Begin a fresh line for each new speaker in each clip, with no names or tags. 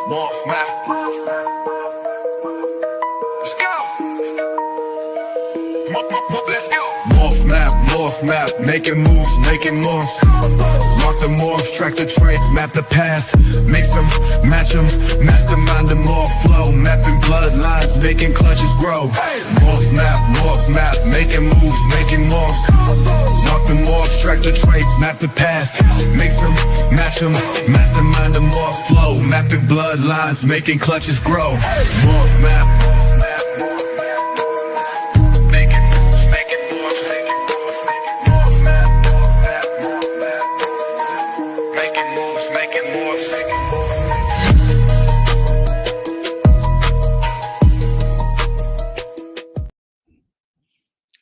Morph Map. Let's go. Let's go. Morph Map, making moves, making morphs. Mark the morphs, track the traits, map the path. Mix them, match them, mastermind the morph flow. Mapping bloodlines, making clutches grow. Morph Map, making moves, making morphs. Mark the morphs, track the traits, map the path. Mix them, match them, mastermind the morph flow. Mapping bloodlines, making clutches grow. Morph Map.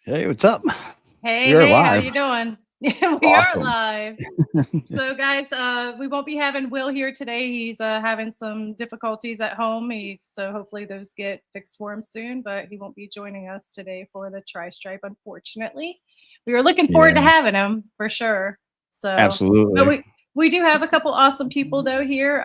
Hey, what's up?
Hey, how you doing? We are live. So guys, we won't be having Will here today. He's having some difficulties at home. So hopefully those get fixed for him soon, but he won't be joining us today for the Tri-Stripe, unfortunately. We were looking forward to having him for sure. So
absolutely.
But we do have a couple awesome people though here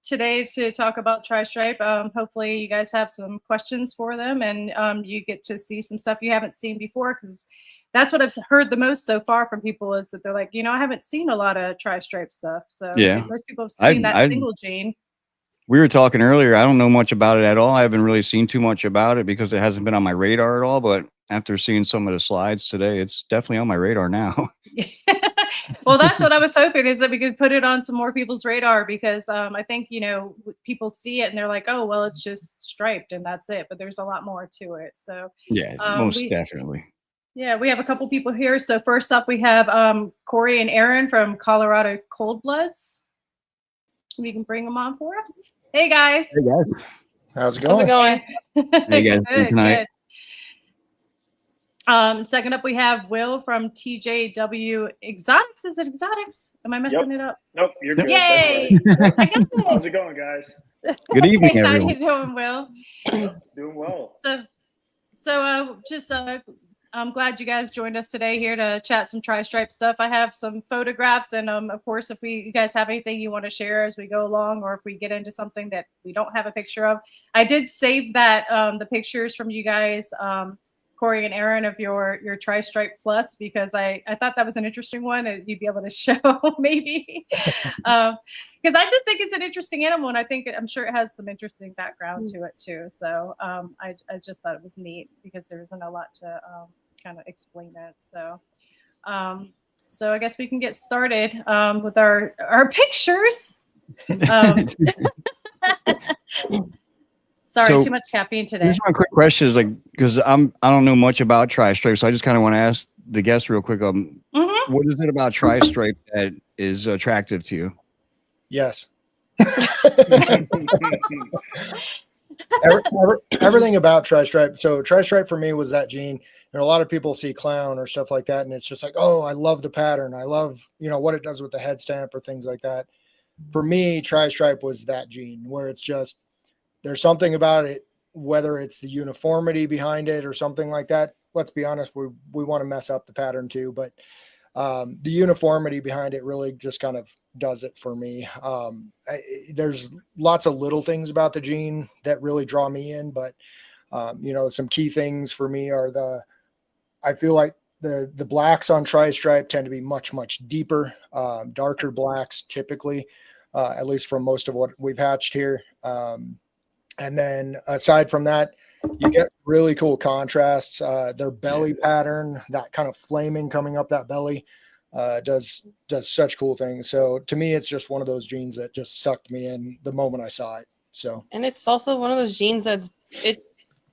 today to talk about Tri-Stripe. Hopefully you guys have some questions for them and you get to see some stuff you haven't seen before, because that's what I've heard the most so far from people is that they're like, I haven't seen a lot of Tri-Stripe stuff. So
yeah,
most people have seen that single gene.
We were talking earlier. I don't know much about it at all. I haven't really seen too much about it because it hasn't been on my radar at all. But after seeing some of the slides today, it's definitely on my radar now.
Well, that's what I was hoping, is that we could put it on some more people's radar, because I think, people see it and they're like, oh, well, it's just striped and that's it. But there's a lot more to it. So
yeah, most definitely.
Yeah, we have a couple people here. So first up, we have Corey and Erin from Colorado Cold Bloods. We can bring them on for us. Hey, guys.
Hey, guys.
How's it going?
Hey, guys.
Good,
tonight.
Good. Second up, we have Will from TJW Exotics. Is it Exotics? Am I messing it up?
Nope, you're good.
Yay!
Right. I got it. How's it going, guys?
Good evening, everyone.
How you doing, Will?
Doing well.
I'm glad you guys joined us today here to chat some Tri-Stripe stuff. I have some photographs, and of course, if you guys have anything you want to share as we go along, or if we get into something that we don't have a picture of, I did save that the pictures from you guys, Corey and Erin, of your Tri-Stripe Plus, because I thought that was an interesting one, and you'd be able to show maybe, because I just think it's an interesting animal, and I'm sure it has some interesting background to it too. So I just thought it was neat, because there isn't a lot to kind of explain it. So so I guess we can get started with our pictures. Sorry, too much caffeine today.
Here's my quick question: is because I don't know much about Tri-Stripe, so I just kind of want to ask the guest real quick. What is it about Tri-Stripe that is attractive to you?
Yes. Everything about Tri-Stripe. So Tri-Stripe for me was that gene. A lot of people see clown or stuff like that, and it's just like, oh, I love the pattern. I love, what it does with the head stamp or things like that. For me, Tri-Stripe was that gene where it's just, there's something about it, whether it's the uniformity behind it or something like that. Let's be honest, we want to mess up the pattern too, but the uniformity behind it really just kind of does it for me. There's lots of little things about the gene that really draw me in, but some key things for me are I feel like the blacks on Tri-Stripe tend to be much, much deeper, darker blacks typically, at least from most of what we've hatched here. And then aside from that, you get really cool contrasts. Their belly pattern, that kind of flaming coming up that belly, does such cool things. So to me, it's just one of those genes that just sucked me in the moment I saw it. So,
and it's also one of those genes it's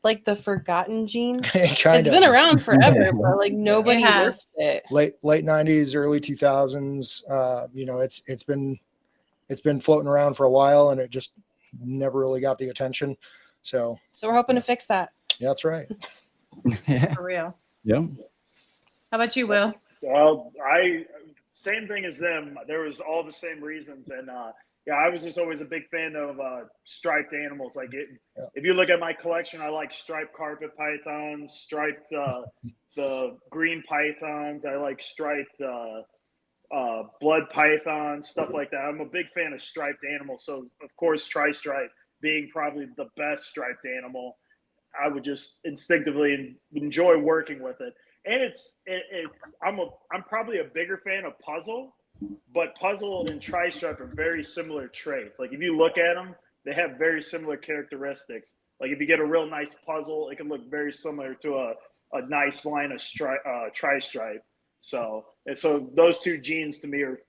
like the forgotten gene.
It's
been around forever, but like nobody has it.
Late 90s, early 2000s. It's been floating around for a while, and it just never really got the attention. So
we're hoping to fix that.
Yeah, that's right.
For real.
Yeah.
How about you, Will?
Well, same thing as them. There was all the same reasons, and I was just always a big fan of striped animals. If you look at my collection, I like striped carpet pythons, striped the green pythons. I like striped blood pythons, stuff like that. I'm a big fan of striped animals. So, of course, tri-stripe being probably the best striped animal, I would just instinctively enjoy working with it. And I'm probably a bigger fan of puzzle, but puzzle and tri-stripe are very similar traits. Like if you look at them, they have very similar characteristics. Like if you get a real nice puzzle, it can look very similar to a nice line of tri-stripe. So those two genes to me are,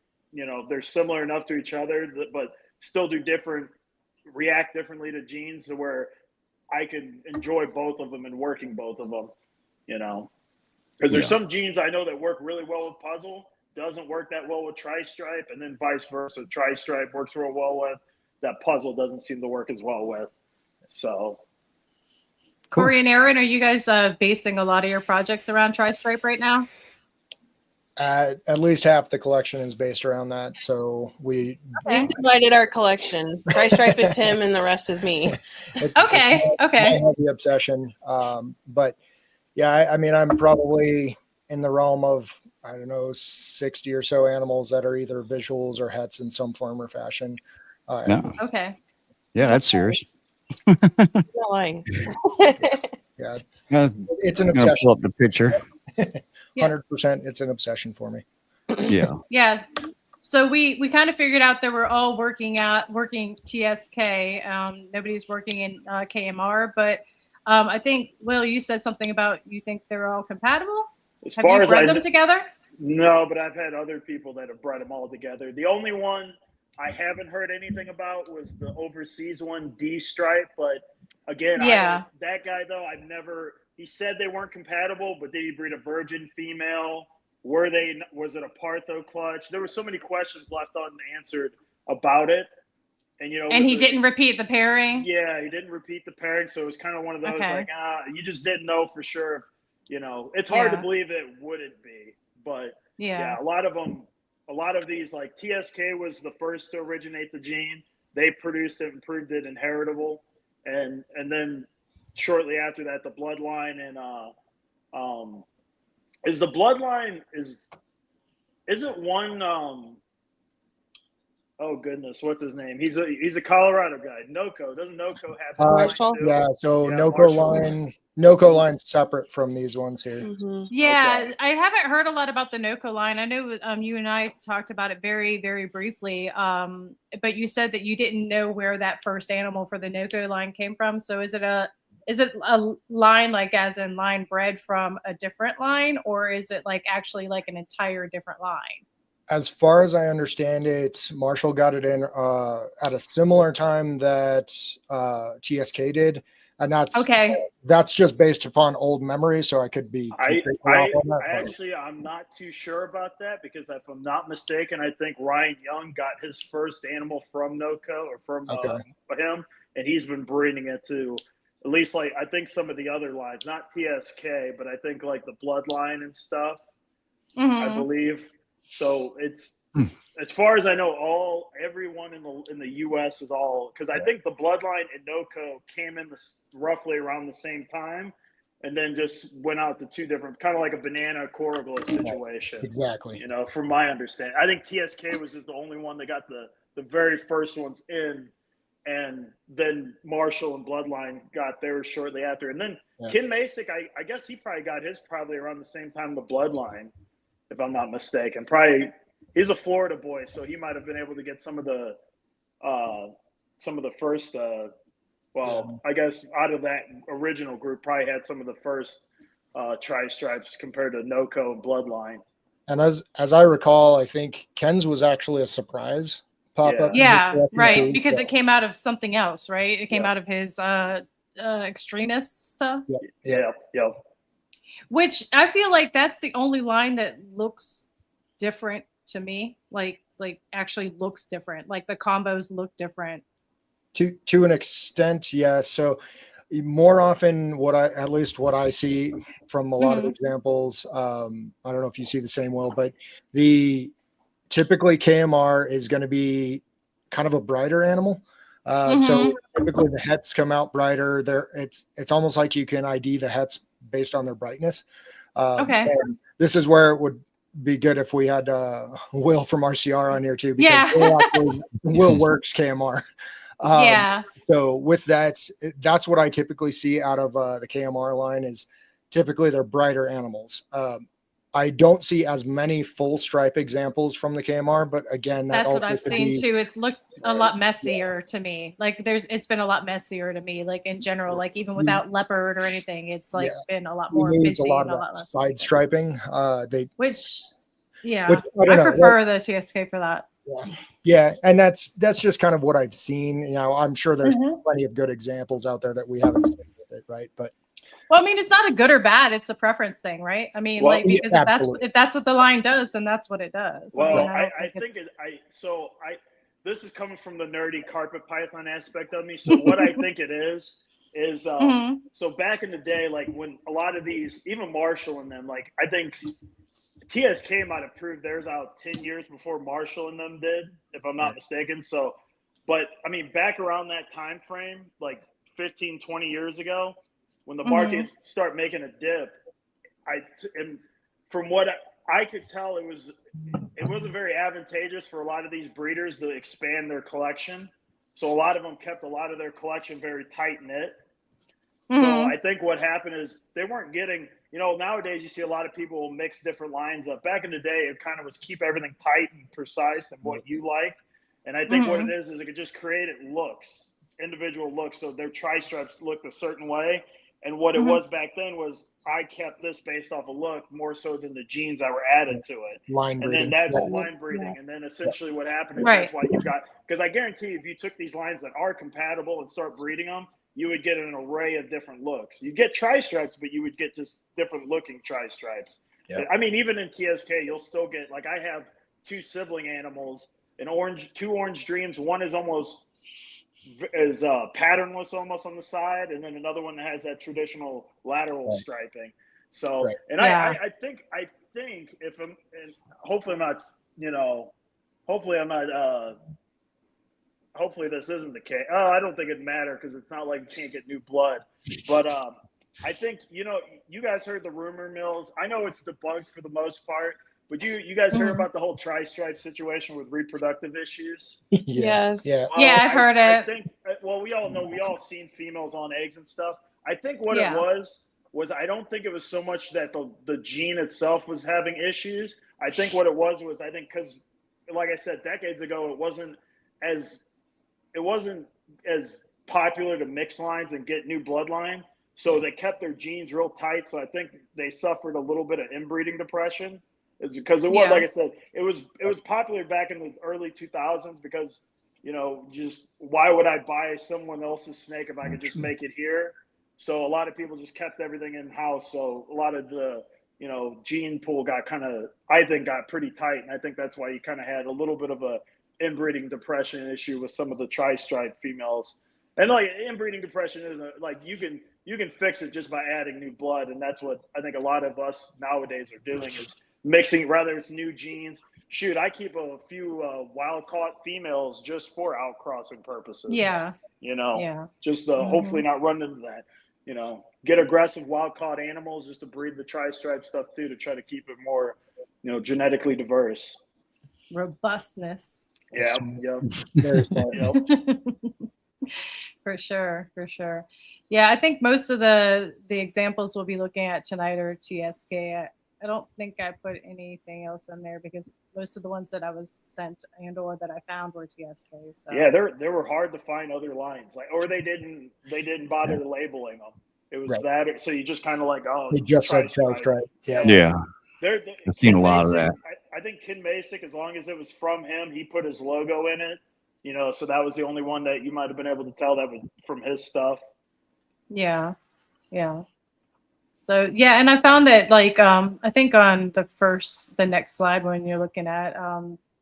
they're similar enough to each other, but still react differently to genes to where I can enjoy both of them and working both of them, because there's some genes I know that work really well with puzzle, doesn't work that well with tri-stripe, and then vice versa. Tri-stripe works real well with that puzzle doesn't seem to work as well with. So
Corey and Erin, are you guys basing a lot of your projects around tri-stripe right now?
At least half the collection is based around that. So we've
divided our collection. Tri-stripe is him and the rest is me.
Okay.
My heavy obsession. But yeah, I mean, I'm probably in the realm of, I don't know, 60 or so animals that are either visuals or hets in some form or fashion.
No.
Okay.
Yeah, that's serious.
Not lying.
Yeah,
Yeah,
it's an
I'm gonna pull
obsession.
up the picture.
100%. It's an obsession for me.
Yeah.
Yeah. So we kind of figured out that we're all working TSK. Nobody's working in KMR, but I think, Will, you said something about you think they're all compatible. Have you bred them together?
No, but I've had other people that have bred them all together. The only one I haven't heard anything about was the overseas one, D-Stripe. But again, that guy though, he said they weren't compatible, but did he breed a virgin female? Was it a Partho clutch? There were so many questions left unanswered about it. And
he didn't repeat the pairing.
Yeah, he didn't repeat the pairing, so it was kind of one of those you just didn't know for sure. It's hard to believe it wouldn't be, but a lot of these, like TSK was the first to originate the gene. They produced it and proved it inheritable, and then shortly after that, the bloodline and is the bloodline isn't one oh goodness, what's his name? He's a Colorado guy. Noco. Doesn't Noco have
Marshall?
Yeah, so
Marshall.
Noco line's separate from these ones here.
Mm-hmm.
Yeah,
Okay.
I haven't heard a lot about the Noco line. I know you and I talked about it very, very briefly. But you said that you didn't know where that first animal for the Noco line came from. So is it a line, like as in line bred from a different line, or is it like actually like an entire different line?
As far as I understand it, Marshall got it in at a similar time that TSK did. And that's just based upon old memory. So I could be completely off on that.
I'm not too sure about that, because if I'm not mistaken, I think Ryan Young got his first animal from Noco or from him, and he's been breeding it to at least, like, I think some of the other lines, not TSK, but I think like the bloodline and stuff, I believe. So it's, as far as I know, everyone in the U.S. is all, because I think the bloodline and Noco came in roughly around the same time, and then just went out to two different, kind of like a banana Coraglo situation.
Exactly.
From my understanding, I think TSK was just the only one that got the very first ones in, and then Marshall and Bloodline got theirs shortly after, and then Ken Masick, I guess he probably got his probably around the same time the Bloodline, if I'm not mistaken. Probably. He's a Florida boy, so he might have been able to get some of the first. I guess out of that original group, probably had some of the first tri-stripes compared to Noco and Bloodline.
And as I recall, I think Ken's was actually a surprise pop-up.
Yeah, right, because it came out of something else, right? It came out of his extremist stuff.
Yeah.
Which I feel like that's the only line that looks different to me, like actually looks different, like the combos look different
to an extent. So more often what I see from a lot of examples, I don't know if you see the same, Will, but typically KMR is going to be kind of a brighter animal. So typically the hets come out brighter. It's almost like you can ID the hets based on their brightness. And this is where it would be good if we had Will from RCR on here too, because
Yeah.
Will works KMR.
Yeah.
So with that, that's what I typically see out of the KMR line is typically they're brighter animals. I don't see as many full stripe examples from the KMR, but again,
That's what
also
I've
could
seen
be-
too. It's looked a lot messier to me. Like it's been a lot messier to me. Like in general, like even without leopard or anything, it's like been a lot
we
more
lose
busy
a lot
and
of
a lot
that
less.
side striping.
Which, yeah,
Which, I don't know.
prefer the TSK for that.
Yeah, and that's just kind of what I've seen. You know, I'm sure there's
Mhm.
plenty of good examples out there that we haven't seen with it, right? But
Well, I mean, it's not a good or bad. It's a preference thing, right? I mean,
Well,
like because
yeah,
if that's what the line does, then that's what it does.
Well,
I mean,
I think this is coming from the nerdy carpet python aspect of me. So what I think it is
Mhm.
so back in the day, like when a lot of these, even Marshall and them, like I think TSK might have proved theirs out 10 years before Marshall and them did, if I'm not mistaken. So, but I mean, back around that time frame, like 15, 20 years ago, when the market started making a dip, and from what I could tell, it wasn't very advantageous for a lot of these breeders to expand their collection. So a lot of them kept a lot of their collection very tight knit. So I think what happened is they weren't getting, you know, nowadays you see a lot of people will mix different lines up. Back in the day, it kind of was keep everything tight and precise and what you like. And I think what it is it could just create looks, individual looks. So their tri-stripes looked a certain way. And what it was back then was I kept this based off a look more so than the genes that were added to it.
line breeding.
And then that's line breeding. And then essentially what happened is that's why you got, because I guarantee if you took these lines that are compatible and start breeding them, you would get an array of different looks. You get tri-stripes, but you would get just different looking tri-stripes. Yeah. I mean, even in TSK, you'll still get, like I have two sibling animals, two orange dreams. One is almost patternless almost on the side, and then another one that has that traditional lateral striping. So, and I think if I'm, and hopefully I'm not, you know, hopefully I'm not, hopefully this isn't the case. Oh, I don't think it'd matter because it's not like you can't get new blood. But I think, you know, you guys heard the rumor mills. I know it's debunked for the most part, but you guys heard about the whole tri-stripe situation with reproductive issues?
Yes.
Yeah.
Yeah, I've heard it.
I think, well, we all know, we all seen females on eggs and stuff. I think what it was I don't think it was so much that the gene itself was having issues. I think what it was I think because, like I said, decades ago, it wasn't as popular to mix lines and get new bloodline. So they kept their genes real tight. So I think they suffered a little bit of inbreeding depression. It's because it was, like I said, it was popular back in the early 2000s because, you know, just why would I buy someone else's snake if I could just make it here? So a lot of people just kept everything in house. So a lot of the, you know, gene pool got pretty tight. And I think that's why you kind of had a little bit of a inbreeding depression issue with some of the tri-stripe females. And like inbreeding depression isn't like you can fix it just by adding new blood. And that's what I think a lot of us nowadays are doing is mixing, rather it's new genes. Shoot, I keep a few wild caught females just for outcrossing purposes.
Yeah.
You know, just hopefully not run into that. You know, get aggressive wild caught animals just to breed the tri-stripe stuff too, to try to keep it more, you know, genetically diverse.
Robustness.
Yeah.
Very smart.
For sure. Yeah, I think most of the examples we'll be looking at tonight are TSK. I don't think I put anything else in there because most of the ones that I was sent and or that I found were TSK. So
yeah, they were hard to find other lines, like, or they didn't bother labeling them. It was that, so you just kind of like, oh,
they just said tri-stripe.
Yeah. I've seen a lot of that.
I think Ken Masick, as long as it was from him, he put his logo in it. You know, so that was the only one that you might have been able to tell that was from his stuff.
Yeah. So yeah, and I found that like I think on the next slide when you're looking at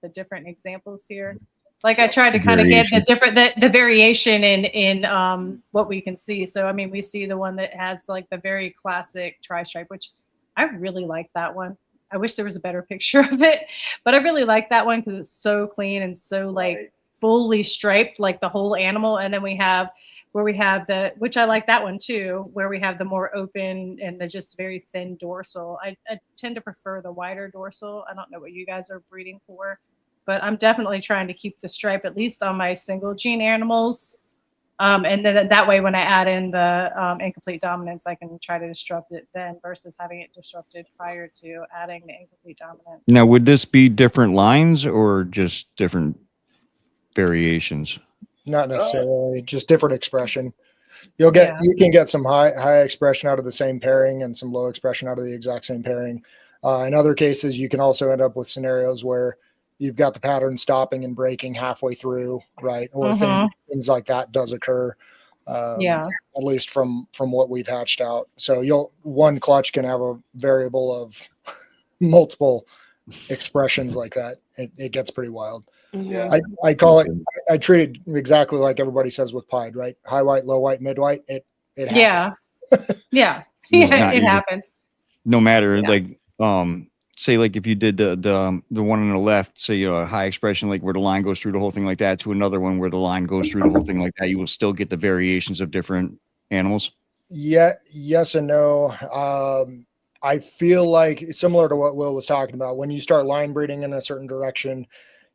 the different examples here, like I tried to kind of get the variation in what we can see. So I mean, we see the one that has like the very classic tri-stripe, which I really like that one. I wish there was a better picture of it, but I really like that one because it's so clean and so like fully striped, like the whole animal. And then we have where we have which I like that one too, where we have the more open and the just very thin dorsal. I tend to prefer the wider dorsal. I don't know what you guys are breeding for, but I'm definitely trying to keep the stripe at least on my single gene animals. And then that way, when I add in the incomplete dominance, I can try to disrupt it then versus having it disrupted prior to adding the incomplete dominance.
Now, would this be different lines or just different variations?
Not necessarily, just different expression. You can get some high expression out of the same pairing and some low expression out of the exact same pairing. In other cases, you can also end up with scenarios where you've got the pattern stopping and breaking halfway through, right? Or things like that does occur. At least from what we've hatched out. So one clutch can have a variable of multiple expressions like that. It gets pretty wild.
Mhm.
I call it, I treat it exactly like everybody says with pied, right? High white, low white, mid white. It happened.
It
happened.
No matter say like if you did the one on the left, say a high expression like where the line goes through the whole thing like that, to another one where the line goes through the whole thing like that, you will still get the variations of different animals.
Yeah, yes and no. I feel like similar to what Will was talking about, when you start line breeding in a certain direction,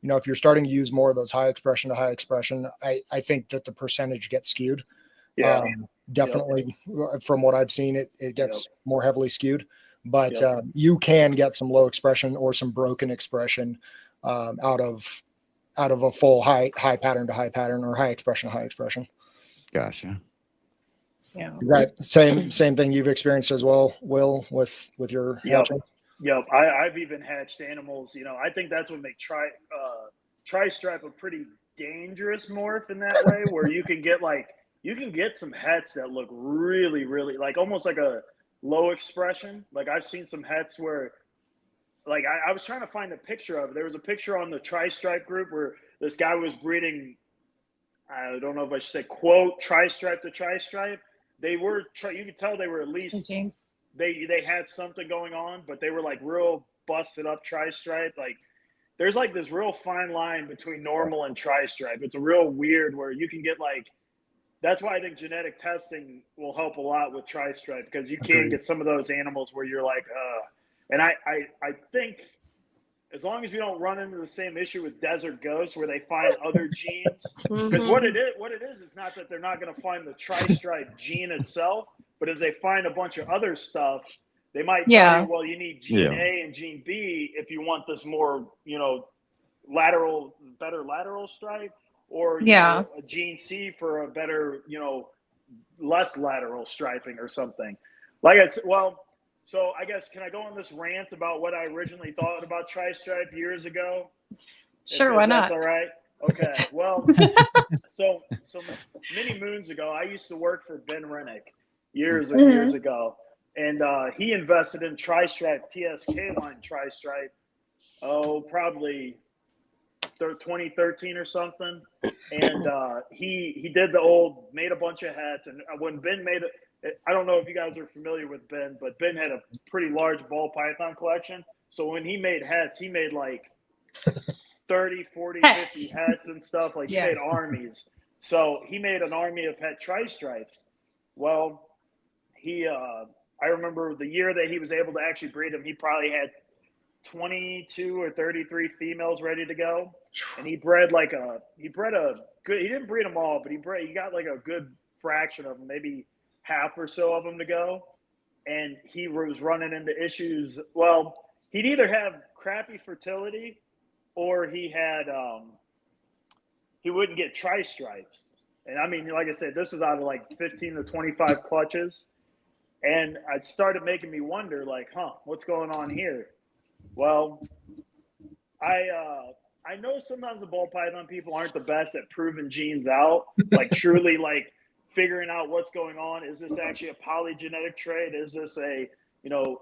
if you're starting to use more of those high expression to high expression, I think that the percentage gets skewed. Definitely. From what I've seen, it gets more heavily skewed. But you can get some low expression or some broken expression out of a full high pattern to high pattern or high expression to high expression.
Gotcha.
Yeah.
Is that same thing you've experienced as well, Will, with your hatching?
Yep. I've even hatched animals. I think that's what makes tri-stripe a pretty dangerous morph in that way, where you can get some hets that look really, really like almost like a low expression. Like I've seen some hets where like I was trying to find a picture of it. There was a picture on the tri-stripe group where this guy was breeding, I don't know if I should say quote tri-stripe to tri-stripe. They were you could tell they were at least
James.
They had something going on, but they were like real busted up tri-stripe. Like there's like this real fine line between normal and tri-stripe. It's a real weird where you can get like, that's why I think genetic testing will help a lot with tri-stripe, because you can get some of those animals where you're like, and I think as long as we don't run into the same issue with desert ghosts where they find other genes, because what it is, it's not that they're not going to find the tri-stripe gene itself, but if they find a bunch of other stuff, they might tell you, well, you need gene A and gene B if you want this more, better lateral stripe, or a gene C for a better, less lateral striping or something. So I guess, can I go on this rant about what I originally thought about tri-stripe years ago?
Sure, why not?
That's all right. Okay. Well, so many moons ago, I used to work for Ben Rennick years and years ago, and he invested in tri-stripe, TSK line tri-stripe. Probably 2013 or something, and he did made a bunch of hats, and when Ben made it, I don't know if you guys are familiar with Ben, but Ben had a pretty large ball python collection. So when he made hats, he made like 30, 40, 50 hats and stuff. Like he made armies. So he made an army of het tri-stripes. Well, I remember the year that he was able to actually breed them, he probably had 22 or 33 females ready to go. And he bred he didn't breed them all, but he got like a good fraction of them, maybe half or so of them to go. And he was running into issues. Well, he'd either have crappy fertility or he wouldn't get tri-stripes. And I mean, like I said, this was out of like 15 to 25 clutches. And it started making me wonder, like, what's going on here? Well, I know sometimes the ball python people aren't the best at proving genes out, like truly like figuring out what's going on. Is this actually a polygenetic trait? Is this a,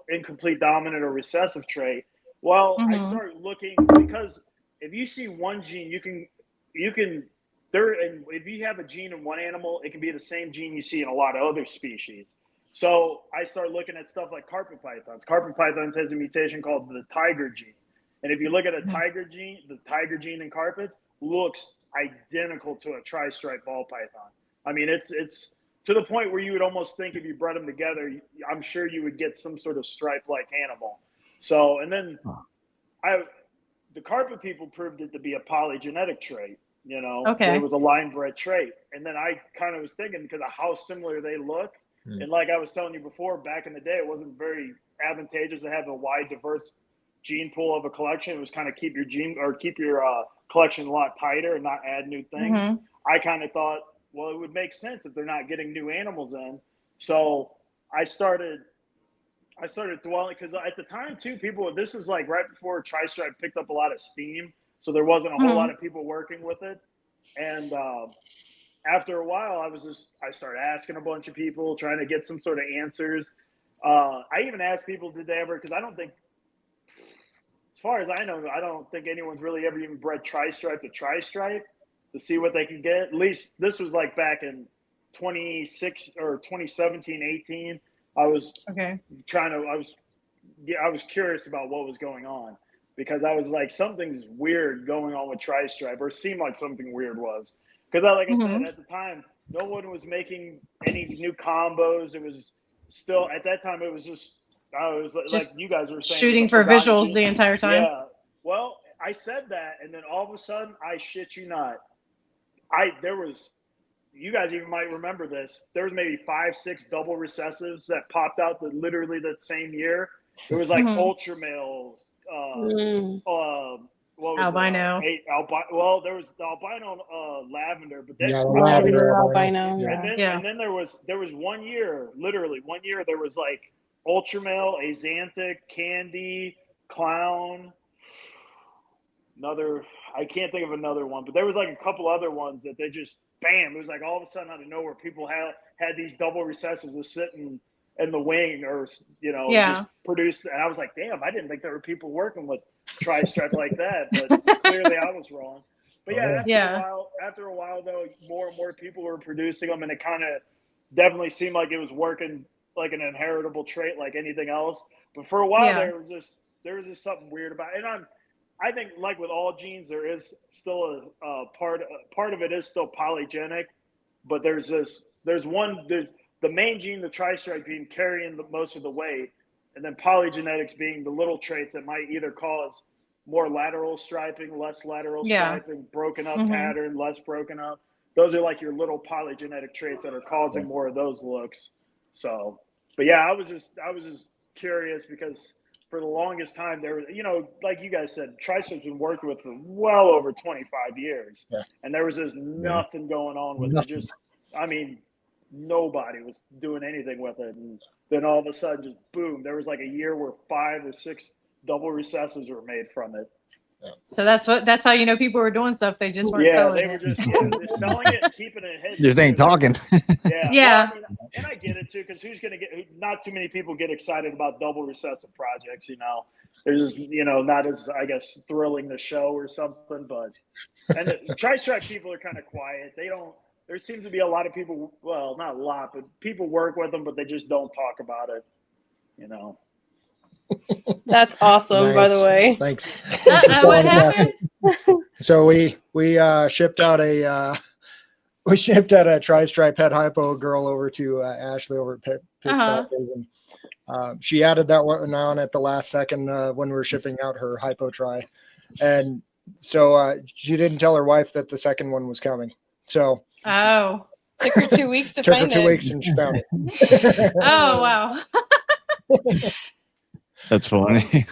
incomplete dominant or recessive trait? Well, I started looking, because if you see one gene, and if you have a gene in one animal, it can be the same gene you see in a lot of other species. So I started looking at stuff like carpet pythons. Carpet pythons has a mutation called the tiger gene. And if you look at a tiger gene, the tiger gene in carpets looks identical to a tri-stripe ball python. I mean, it's to the point where you would almost think if you bred them together, I'm sure you would get some sort of stripe-like animal. So, and then the carpet people proved it to be a polygenetic trait. You know,
Okay.
it was a line bred trait. And then I kind of was thinking because of how similar they look. And like I was telling you before, back in the day, it wasn't very advantageous to have a wide, diverse gene pool of a collection. It was kind of keep your collection a lot tighter and not add new things.
Mm-hmm.
I kind of thought, well, it would make sense if they're not getting new animals in. So I started dwelling because at the time too, this was like right before Tri-Stripe picked up a lot of steam. So there wasn't a whole lot of people working with it. And after a while, I started asking a bunch of people, trying to get some sort of answers. I even asked people, did they ever, because I don't think, as far as I know, I don't think anyone's really ever even bred Tri-Stripe to Tri-Stripe to see what they can get. At least this was like back in 2017, 18. I was curious about what was going on because I was like, something's weird going on with Tri-Stripe, or seemed like something weird was. Because I said, at the time, no one was making any new combos. It was still, at that time, it was just like you guys were saying.
Shooting for visuals the entire time.
Yeah. Well, I said that, and then all of a sudden, I shit you not, you guys even might remember this. There was maybe 5-6 double recessives that popped out literally that same year. It was like ultra males. What was
albino.
Well, there was the albino lavender, but then
albino.
And then there was 1 year, literally 1 year, there was like ultra male, axanthic, candy, clown. I can't think of another one, but there was like a couple other ones that they just bam. It was like all of a sudden out of nowhere, people had these double recessives just sitting in the wing, or just produced. And I was like, damn, I didn't think there were people working with Tri-Stripe like that, but clearly I was wrong. But after a while though, more and more people were producing them, and it kind of definitely seemed like it was working like an inheritable trait, like anything else. But for a while there was just something weird about it. And I think like with all genes, there is still a part of it is still polygenic, but there's the main gene, the Tri-Stripe gene, carrying most of the weight, and then polygenetics being the little traits that might either cause more lateral striping, less lateral striping, broken up pattern, less broken up. Those are like your little polygenetic traits that are causing more of those looks. So, but yeah, I was just curious because for the longest time there was, like you guys said, Tri-Stripe's been worked with for well over 25 years, and there was just nothing going on with it. Just, I mean, nobody was doing anything with it, and then all of a sudden, just boom! There was like a year where 5 or 6 double recessives were made from it.
So that's how people were doing stuff. They just weren't selling
they were just selling it and keeping it hidden.
Just ain't talking.
Yeah. Well, and I get it too, because not too many people get excited about double recessive projects. There's just not as, I guess, thrilling the show or something. But and the Tri-Stripe people are kind of quiet. There seems to be a lot of people. Well, not a lot, but people work with them, but they just don't talk about it.
That's awesome, by the way.
Thanks.
What happened?
So we shipped out a Tri-Stripe head hypo girl over to Ashley over at Pit Stop. She added that one on at the last second when we were shipping out her hypo tri, and so she didn't tell her wife that the second one was coming. So
took her 2 weeks to find it.
Took her 2 weeks and she found it.
Oh wow.
That's funny.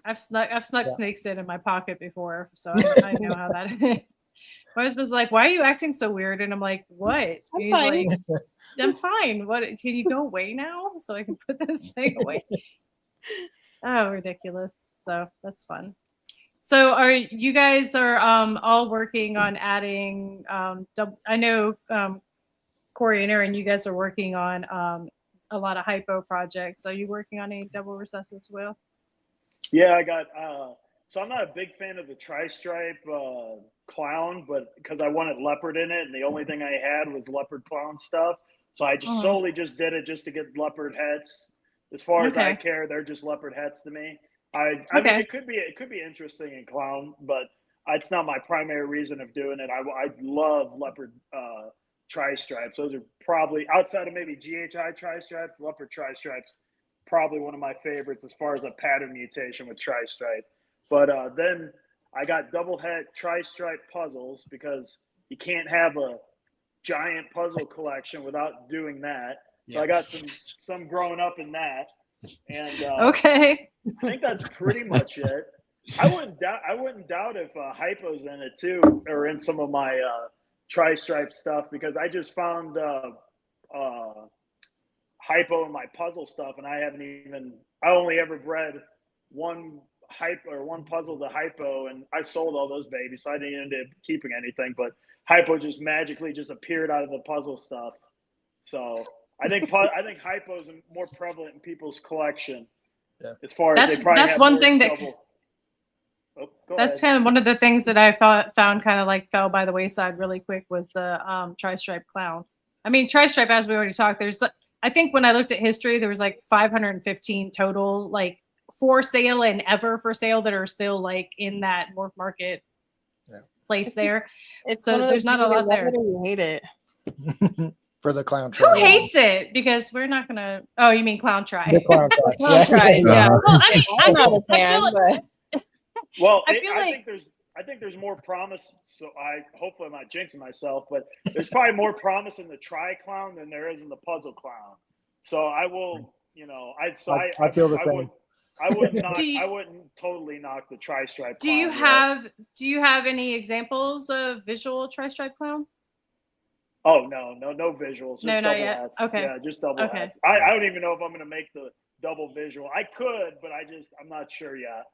I've snuck snakes in my pocket before, so I know how that is. My husband's like, "Why are you acting so weird?" And I'm like, "What?"
I'm fine.
Like, "I'm fine. What? Can you go away now so I can put this thing away?" Oh, ridiculous. So that's fun. So you guys are all working on adding? I know Corey and Erin, you guys are working on a lot of hypo projects. Are you working on any double recessives, Will?
Yeah, I got. So I'm not a big fan of the Tri-Stripe clown, but because I wanted leopard in it, and the only thing I had was leopard clown stuff, so I just solely just did it just to get leopard heads. As far as I care, they're just leopard heads to me. I mean, it could be interesting in clown, but it's not my primary reason of doing it. I love leopard tri-stripes. Those are probably, outside of maybe GHI tri-stripes, leopard tri-stripes, probably one of my favorites as far as a pattern mutation with tri-stripe. But then I got double head tri-stripe puzzles because you can't have a giant puzzle collection without doing that. So I got some growing up in that. And
Okay.
I think that's pretty much it. I wouldn't doubt if Hypo's in it too, or in some of my tri-stripe stuff, because I just found Hypo in my puzzle stuff, and I only ever bred one puzzle to Hypo, and I sold all those babies, so I didn't end up keeping anything. But Hypo just magically just appeared out of the puzzle stuff. So I think Hypo's more prevalent in people's collection. Yeah. As far as
that's one thing that. That's kind of one of the things that I found kind of like fell by the wayside really quick was the tri-stripe clown. I mean, tri-stripe, as we already talked, I think when I looked at history, there was like 515 total, like for sale and ever for sale that are still like in that morph market place there.
So
there's not a lot there.
You hate it.
For the clown
Who
tri.
hates it? Because we're not gonna. Oh, you mean clown tri?
The clown tri.
Clown tri, yeah.
Well, I mean, I feel like.
Well,
I
think there's more promise. So hopefully I'm not jinxing myself, but there's probably more promise in the tri clown than there is in the puzzle clown. So I will, I
feel the same.
I wouldn't totally knock the tri-stripe.
Do you have any examples of visual tri-stripe clown?
Oh no visuals. Just
not yet.
hats.
Okay.
Yeah, just double hats. I don't even know if I'm going to make the double visual. I could, but I'm not sure yet.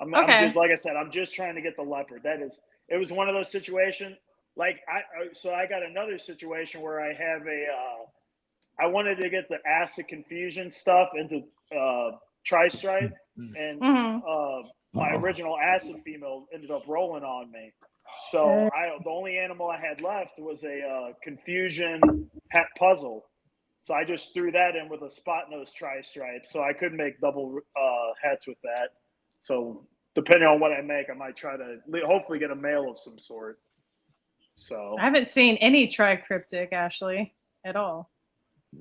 I'm just, like I said, I'm just trying to get the leopard. It was one of those situations. Like I got another situation where I have I wanted to get the acid confusion stuff into tri-stripe, and my original acid female ended up rolling on me. So the only animal I had left was a confusion hat puzzle. So I just threw that in with a spot nose tri-stripe. So I could make double hats with that. So depending on what I make, I might try to hopefully get a male of some sort. So
I haven't seen any tri-cryptic, Ashley, at all.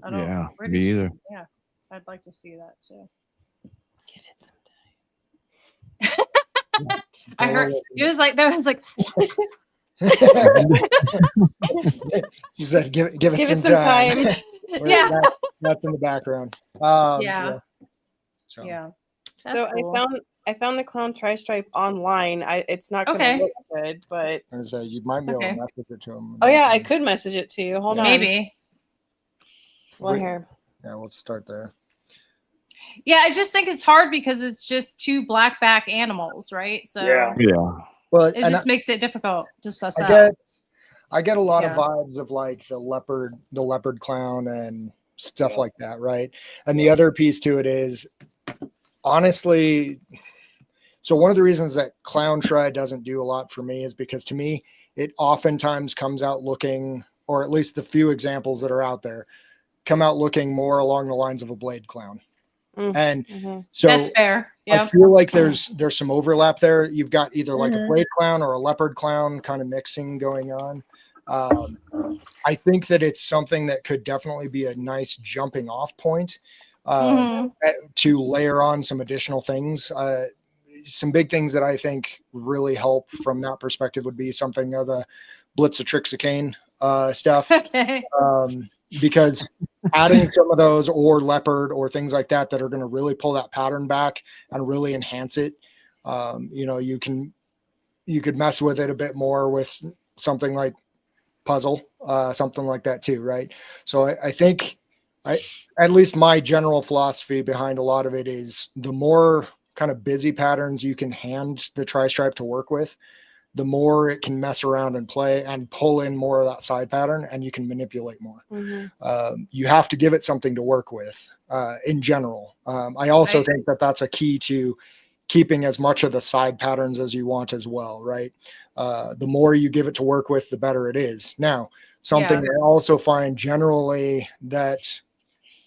I don't.
Yeah, me either.
Yeah, I'd like to see that too.
Give it some
time. I heard it was like that was like.
You said give it some time.
Yeah,
that's in the background.
Yeah.
So
That's cool.
I found the clown tri-stripe online. It's not going to look good, but
you might be able to message it to him.
Oh yeah, I could message it to you. Hold on.
Maybe.
Well, here.
Yeah, we'll start there.
Yeah, I just think it's hard because it's just two black back animals, right? So
yeah.
Well,
it just makes it difficult to suss out.
I get a lot of vibes of like the leopard clown and stuff like that, right? And the other piece to it is honestly, so one of the reasons that clown tri doesn't do a lot for me is because to me, it oftentimes comes out looking, or at least the few examples that are out there, come out looking more along the lines of a blade clown. And so
that's fair. Yeah.
I feel like there's some overlap there. You've got either like a blade clown or a leopard clown kind of mixing going on. I think that it's something that could definitely be a nice jumping off point to layer on some additional things. Some big things that I think really help from that perspective would be something of the Blitzatrixicane stuff.
Okay.
Because adding some of those or leopard or things like that are going to really pull that pattern back and really enhance it. You could mess with it a bit more with something like puzzle, something like that too. Right. So I think at least my general philosophy behind a lot of it is the more kind of busy patterns you can hand the tri-stripe to work with, the more it can mess around and play and pull in more of that side pattern, and you can manipulate more. You have to give it something to work with in general. I also think that that's a key to keeping as much of the side patterns as you want as well, right? The more you give it to work with, the better it is. Now, something I also find generally that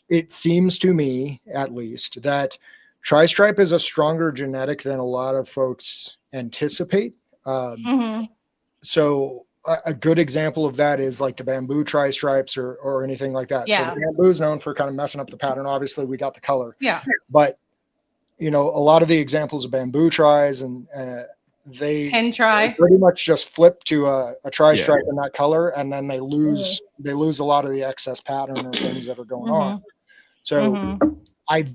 it seems to me, at least, that tri-stripe is a stronger genetic than a lot of folks anticipate.
Mhm.
So a good example of that is like the bamboo tri-stripes or anything like that.
Yeah.
So the bamboo is known for kind of messing up the pattern. Obviously, we got the color,
Yeah.
but a lot of the examples of bamboo tries and they
Pin try.
pretty much just flip to a tri-stripe in that color, and then they lose a lot of the excess pattern or things that are going on. So I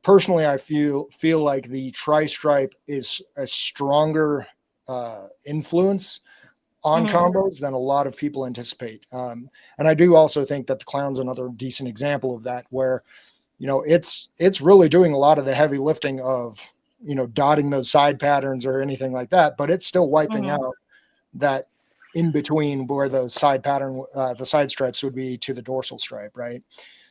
feel like the tri-stripe is a stronger influence on combos than a lot of people anticipate. And I do also think that the clown's another decent example of that, where it's really doing a lot of the heavy lifting of dotting those side patterns or anything like that, but it's still wiping out that in between where the side pattern, the side stripes would be to the dorsal stripe, right?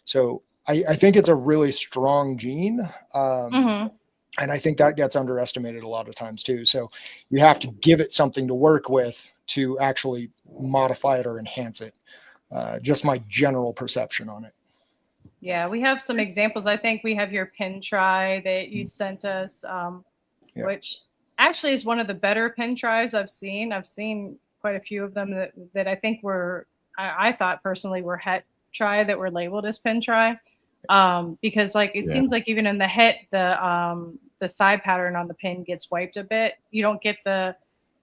So I think it's a really strong gene. And I think that gets underestimated a lot of times too. So you have to give it something to work with to actually modify it or enhance it. Just my general perception on it.
Yeah, we have some examples. I think we have your pin try that you sent us, which actually is one of the better pin tries I've seen. I've seen quite a few of them that I think I thought personally were het try that were labeled as pin try. Because like it seems like even in the het, the side pattern on the pin gets wiped a bit. You don't get the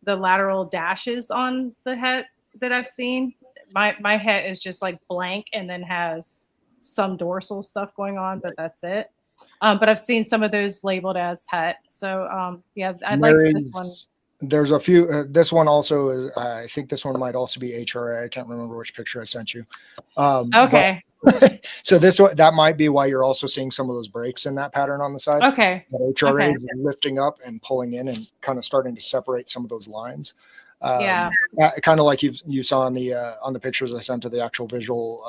lateral dashes on the het that I've seen. My het is just like blank and then has some dorsal stuff going on, but that's it. But I've seen some of those labeled as het. So I liked this one.
There's a few. This one also is. I think this one might also be HRA. I can't remember which picture I sent you.
Okay.
So that might be why you're also seeing some of those breaks in that pattern on the side.
Okay.
That HRA is lifting up and pulling in and kind of starting to separate some of those lines. Kind of like you saw on the pictures I sent to the actual visual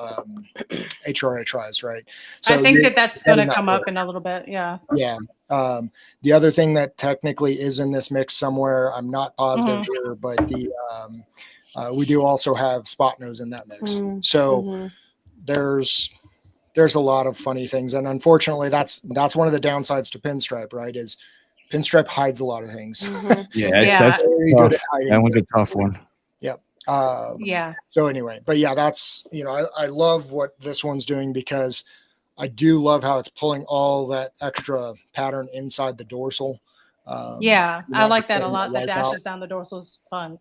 HRA tries, right? So
I think that's going to come up in a little bit. Yeah.
Yeah. The other thing that technically is in this mix somewhere, I'm not positive here, but we do also have spot nose in that mix. So there's a lot of funny things, and unfortunately, that's one of the downsides to pinstripe, right? Is pinstripe hides a lot of things.
That's
very
tough.
good at hiding.
That one's a tough one.
Yep.
Yeah.
So anyway, but yeah, that's I love what this one's doing, because I do love how it's pulling all that extra pattern inside the dorsal.
I like that a lot. The dashes down the dorsal is fun.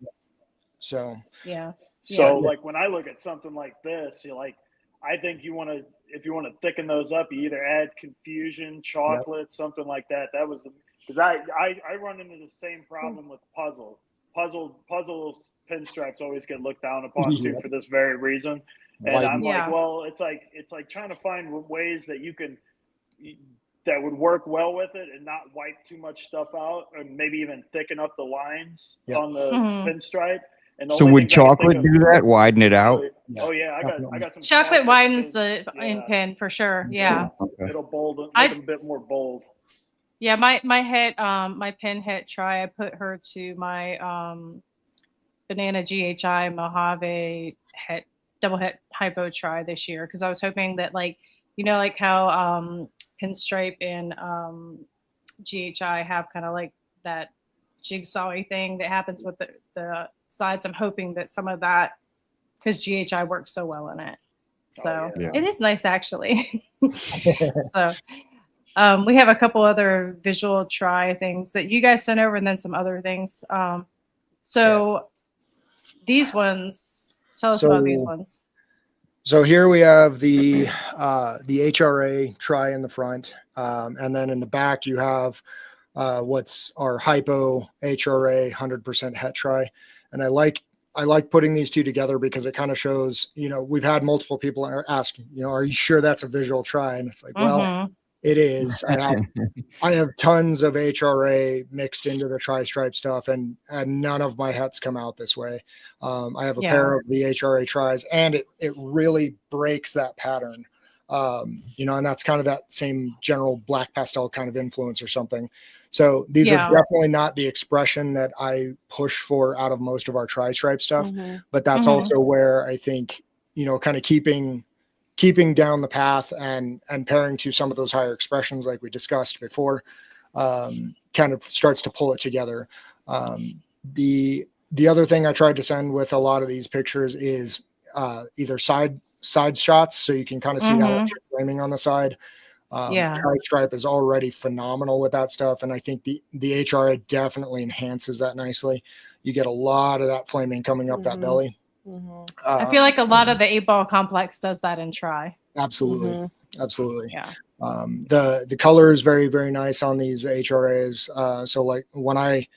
So
like when I look at something like this, I think if you want to thicken those up, you either add confusion, chocolate, something like that. That was because I run into the same problem with puzzle pinstripes always get looked down upon too for this very reason. And I'm like, well, it's like trying to find ways that that would work well with it and not wipe too much stuff out, or maybe even thicken up the lines on the pinstripe. And
so would chocolate do that? Widen it out?
Oh yeah, I got some
chocolate widens the in pin for sure. Yeah.
Okay. It'll make it a bit more bold.
Yeah, my my pin het try, I put her to my banana GHI Mojave het double het hypo try this year, because I was hoping that like how pinstripe and GHI have kind of like that jigsaw-y thing that happens with the sides. I'm hoping that some of that, because GHI works so well in it. So it is nice actually. So we have a couple other visual try things that you guys sent over, and then some other things. These ones, tell us about these ones.
So here we have the HRA try in the front, and then in the back you have what's our hypo HRA 100% het try. And I like putting these two together because it kind of shows, we've had multiple people ask, are you sure that's a visual try? And it's like, well, it is. I have tons of HRA mixed into the tri-stripe stuff, and none of my hets come out this way. I have a pair of the HRA tries, and it really breaks that pattern. And that's kind of that same general black pastel kind of influence or something. So these are definitely not the expression that I push for out of most of our tri-stripe stuff, but that's also where I think, kind of keeping down the path and pairing to some of those higher expressions like we discussed before, kind of starts to pull it together. The other thing I tried to send with a lot of these pictures is either side shots, so you can kind of see that flaming on the side. Tri-stripe is already phenomenal with that stuff, and I think the HRA definitely enhances that nicely. You get a lot of that flaming coming up that belly.
I feel like a lot of the 8-ball complex does that in Tri.
Absolutely. Absolutely.
Yeah.
The color is very, very nice on these HRAs. So like when I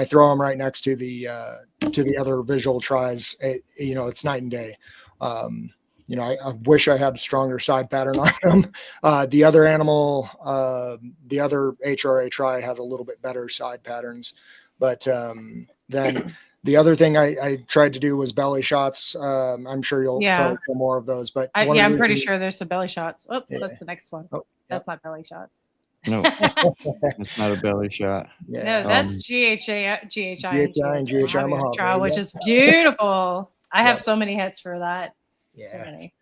throw them right next to the other visual tries, it's night and day. I wish I had a stronger side pattern on them. The other animal, the other HRA try has a little bit better side patterns, but then the other thing I tried to do was belly shots. I'm sure you'll probably show more of those, but
I'm pretty sure there's some belly shots. Oops, that's the next one. Oh, that's not belly shots.
No, it's not a belly shot.
No, that's GHI and
GHI
Mojave, which is beautiful. I have so many hits for that.
Yeah.
So many.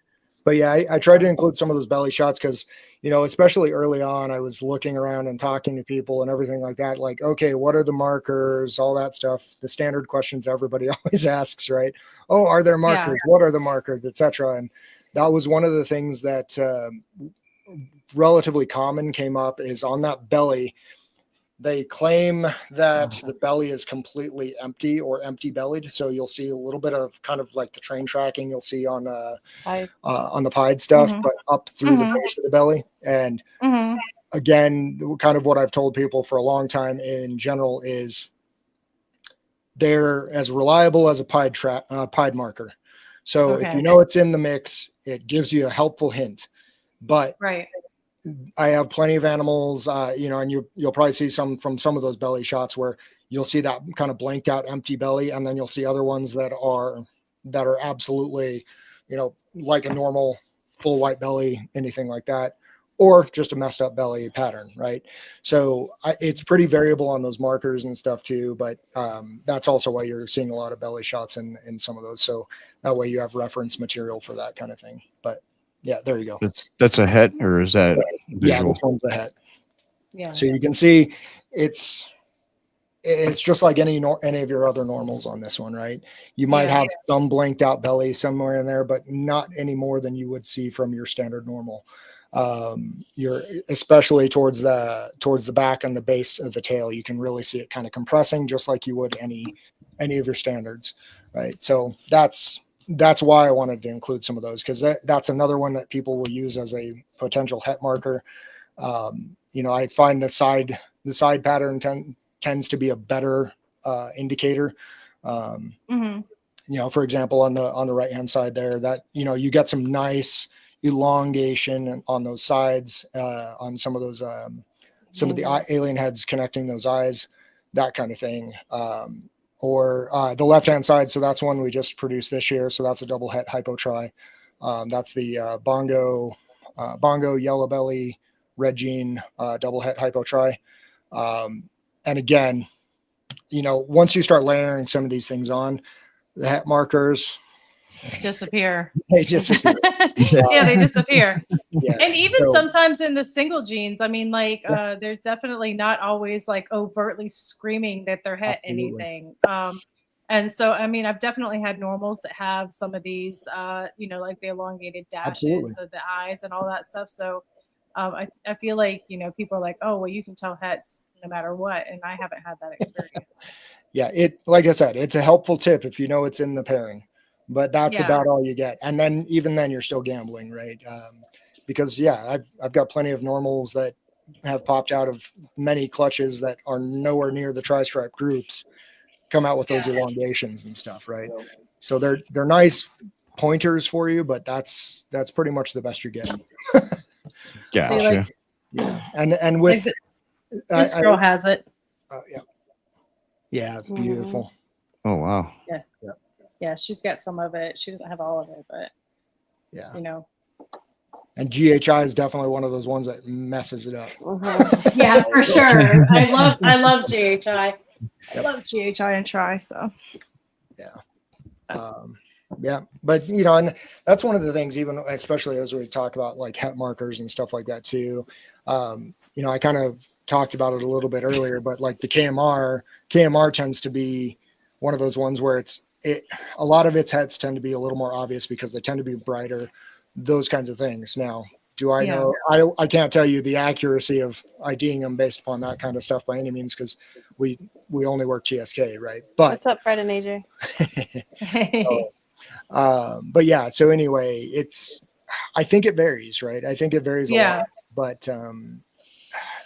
But yeah, I tried to include some of those belly shots because, especially early on, I was looking around and talking to people and everything like that. Like, okay, what are the markers? All that stuff. The standard questions everybody always asks, right? Oh, are there markers? Yeah. What are the markers, etc. And that was one of the things that relatively common came up is on that belly. They claim that the belly is completely empty or empty bellied. So you'll see a little bit of kind of like the train tracking you'll see on the pied stuff, but up through the base of the belly. And again, kind of what I've told people for a long time in general is they're as reliable as a pied marker. So if you know it's in the mix, it gives you a helpful hint. But I have plenty of animals, and you'll probably see some from some of those belly shots where you'll see that kind of blanked out empty belly, and then you'll see other ones that are absolutely, like a normal full white belly, anything like that, or just a messed up belly pattern, right? So it's pretty variable on those markers and stuff too, but that's also why you're seeing a lot of belly shots in some of those. So that way you have reference material for that kind of thing. But yeah, there you go.
That's a het, or is that visual?
Yeah, this one's a het.
Yeah.
So you can see it's just like any of your other normals on this one, right? You might have some blanked out belly somewhere in there, but not any more than you would see from your standard normal. You're especially towards the back and the base of the tail, you can really see it kind of compressing, just like you would any of your standards, right? So that's why I wanted to include some of those, because that's another one that people will use as a potential het marker. I find the side pattern tends to be a better indicator. For example, on the right hand side there, that you get some nice elongation on those sides, on some of those some of the alien heads connecting those eyes, that kind of thing. Or the left-hand side. So that's one we just produced this year. So that's a double het hypo try. That's the bongo yellow belly, red gene, double het hypo try. And again, once you start layering some of these things on, the het markers
disappear.
They disappear.
Yeah, they disappear.
Yeah.
And even sometimes in the single genes, I mean, like there's definitely not always like overtly screaming that they're het anything. And so, I mean, I've definitely had normals that have some of these, like the elongated dashes of the eyes and all that stuff. So I feel like, people are like, oh, well, you can tell hets no matter what. And I haven't had that experience.
Yeah, like I said, it's a helpful tip if it's in the pairing. But that's about all you get. And then even then you're still gambling, right? Because I've got plenty of normals that have popped out of many clutches that are nowhere near the tri-stripe groups, come out with those elongations and stuff, right? So they're nice pointers for you, but that's pretty much the best you're getting.
Gotcha.
And with
this girl has it.
Yeah, beautiful.
Oh wow.
Yeah, she's got some of it. She doesn't have all of it, but
And GHI is definitely one of those ones that messes it up.
Yeah, for sure. I love GHI. I love GHI and try. So
Yeah. But, you know, and that's one of the things, even especially as we talk about like het markers and stuff like that too. You know, I kind of talked about it a little bit earlier, but like the KMR tends to be one of those ones where a lot of its hets tend to be a little more obvious because they tend to be brighter, those kinds of things. Now, do I know? I can't tell you the accuracy of IDing them based upon that kind of stuff by any means, because we only work TSK, right? But
What's up, Fred and AJ?
But yeah, so anyway, I think it varies, right? I think it varies a lot, but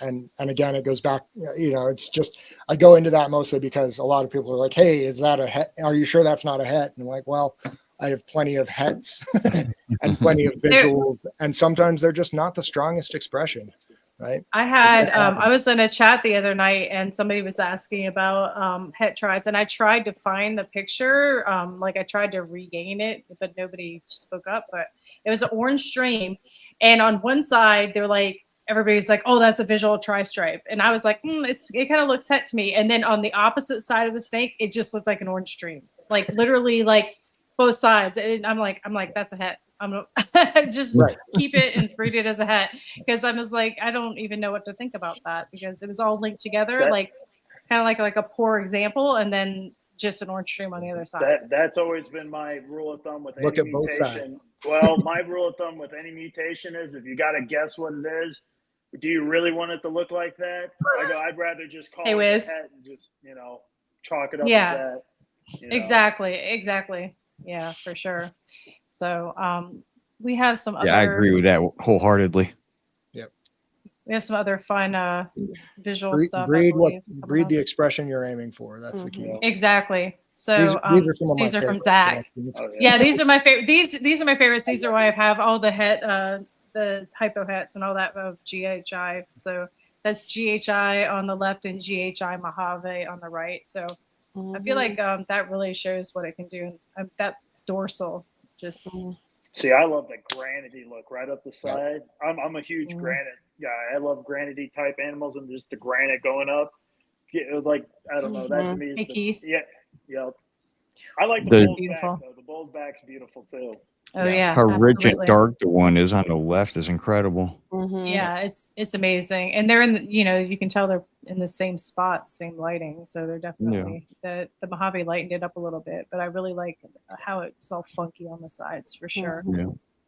and again, it goes back, you know, it's just, I go into that mostly because a lot of people are like, hey, is that a het? Are you sure that's not a het? And I'm like, well, I have plenty of hets and plenty of visuals, and sometimes they're just not the strongest expression, right?
I was in a chat the other night and somebody was asking about het tries, and I tried to find the picture, like I tried to regain it, but nobody spoke up. But it was an orange stream, and on one side they're like, everybody's like, oh, that's a visual tri-stripe, and I was like, it kind of looks het to me. And then on the opposite side of the snake, it just looked like an orange stream, like literally like both sides. And I'm like, that's a het. I'm just keep it and treat it as a het, because I was like, I don't even know what to think about that, because it was all linked together, like kind of like a poor example, and then just an orange stream on the other side.
That's always been my rule of thumb with
Look
any
at both
mutation.
sides.
Well, my rule of thumb with any mutation is, if you got to guess what it is, do you really want it to look like that? I'd rather just call it a het and just, you know, chalk it up as that. You know?
Exactly. Yeah, for sure. So we have some other.
Yeah, I agree with that wholeheartedly.
Yep.
We have some other fun visual stuff.
Breed the expression you're aiming for. That's the key.
Exactly. So these are from Zach. Yeah, these are my favorite. These are my favorites. These are why I have all the het, the hypo hets and all that of GHI. So that's GHI on the left and GHI Mojave on the right. So I feel like that really shows what it can do. That dorsal just.
See, I love the granity look right up the side. I'm a huge granite guy. I love granity type animals, and just the granite going up. Like, I don't know. That to me is yeah. I like the bold back though. The bold back's beautiful too.
Oh yeah.
How rich and dark the one is on the left is incredible.
Yeah, it's amazing, and they're in the, you know, you can tell they're in the same spot, same lighting, so they're definitely the Mojave lightened it up a little bit, but I really like how it's all funky on the sides for sure.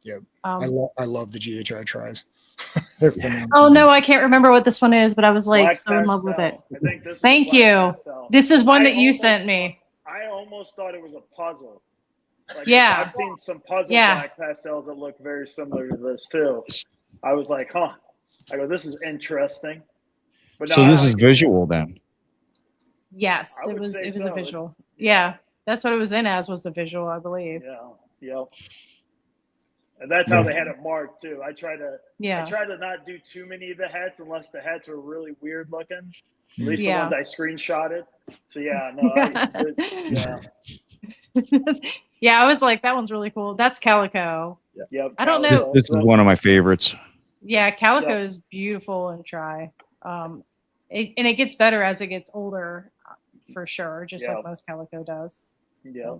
Yeah. I love the GHI tries. They're phenomenal.
Oh no, I can't remember what this one is, but I was like
Black
in love with it.
I think this
Thank you. This is one that you sent me.
I almost thought it was a puzzle. Like,
yeah,
I've seen some puzzle black pastels that look very similar to this too. I was like, huh. I go, this is interesting. But
so this is visual then.
Yes, it was a visual. Yeah, that's what it was in as, was a visual, I believe.
Yeah. And that's how they had it marked too. I try to not do too many of the hats unless the hats are really weird looking. At least the ones I screenshotted. So
yeah, I was like, that one's really cool. That's calico.
Yeah.
I don't know.
This is one of my favorites.
Yeah, calico is beautiful and try. And it gets better as it gets older, for sure, just like most calico does.
Yeah.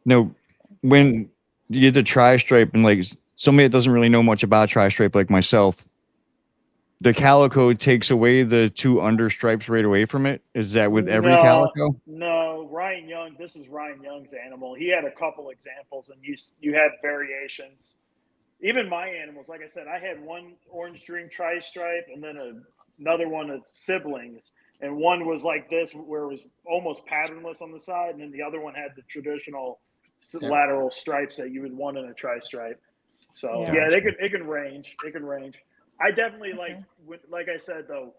No, when you get the tri-stripe, and like somebody that doesn't really know much about tri-stripe like myself, the calico takes away the two under stripes right away from it. Is that with every calico?
No, Ryan Young. This is Ryan Young's animal. He had a couple examples, and you had variations. Even my animals, like I said, I had one orange dream tri-stripe, and then another one of siblings, and one was like this, where it was almost patternless on the side, and then the other one had the traditional lateral stripes that you would want in a tri-stripe. So it can range. It can range. I definitely like I said though,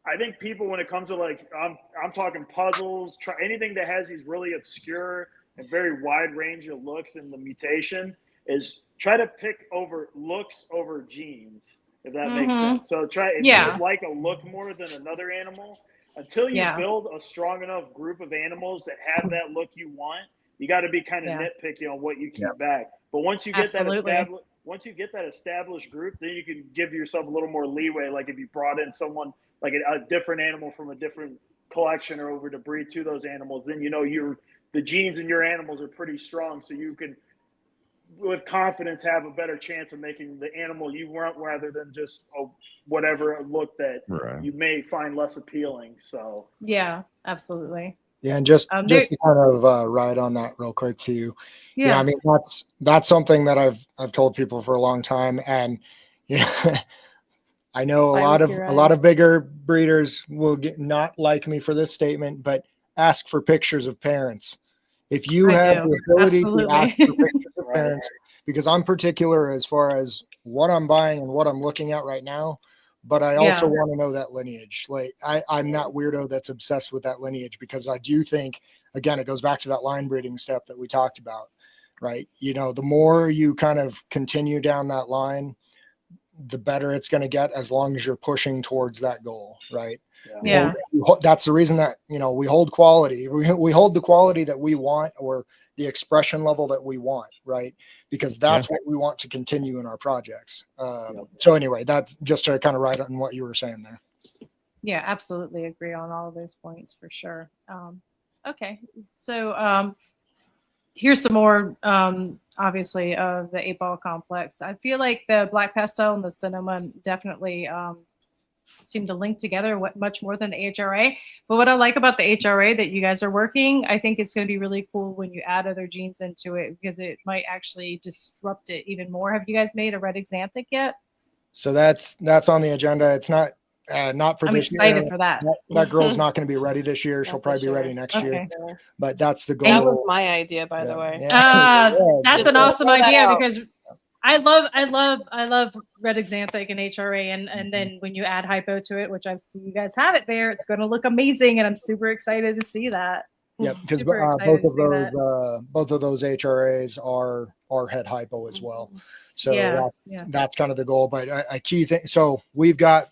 I think people, when it comes to like, I'm talking puzzles, anything that has these really obscure and very wide range of looks in the mutation, is try to pick over looks over genes, if that makes sense. So if you like a look more than another animal, until you build a strong enough group of animals that have that look you want, you got to be kind of nitpicky on what you keep back. But once you get that established group, then you can give yourself a little more leeway. Like if you brought in someone like a different animal from a different collection or over to breed to those animals, then you know the genes in your animals are pretty strong, so you can, with confidence, have a better chance of making the animal you want rather than just whatever look that
Right.
you may find less appealing. So
Yeah, absolutely.
Yeah, and just
there-
to kind of ride on that real quick too.
Yeah.
You know, I mean, that's something that I've told people for a long time, and you know, I know
Fly
a lot
with
of
your
a lot of
eyes.
bigger breeders will not like me for this statement, but ask for pictures of parents. If you
I
have
do.
the ability to ask
Absolutely.
for pictures of
Right.
parents, because I'm particular as far as what I'm buying and what I'm looking at right now, but I also
Yeah.
want to know that lineage. Like I'm that weirdo that's obsessed with that lineage, because I do think, again, it goes back to that line breeding step that we talked about, right? You know, the more you kind of continue down that line, the better it's going to get, as long as you're pushing towards that goal, right?
Yeah.
That's the reason that, you know, we hold quality. We hold the quality that we want, or the expression level that we want, right? Because that's what we want to continue in our projects. So anyway, that's just to kind of ride on what you were saying there.
Yeah, absolutely agree on all of those points for sure. Okay, so here's some more, obviously, of the 8-ball complex. I feel like the black pastel and the cinnamon definitely seem to link together much more than the HRA. But what I like about the HRA that you guys are working, I think it's going to be really cool when you add other genes into it, because it might actually disrupt it even more. Have you guys made a red xanthic yet?
So that's on the agenda. It's not for
I'm
this
excited
year.
for that.
That girl's not going to be ready this year. She'll
Not
probably
this
be
year.
ready next year.
Okay.
But that's the
That
goal.
was my idea, by the
Yeah,
way.
yeah.
That's
Just
an awesome
throw that
idea,
out.
because I love red xanthic and HRA, and then when you add hypo to it, which I've seen you guys have it there, it's going to look amazing, and I'm super excited to see that.
Yeah, because
Super excited to see that.
both of those HRAs are head hypo as well. So
Yeah,
that's kind of the goal. But a key thing. So we've got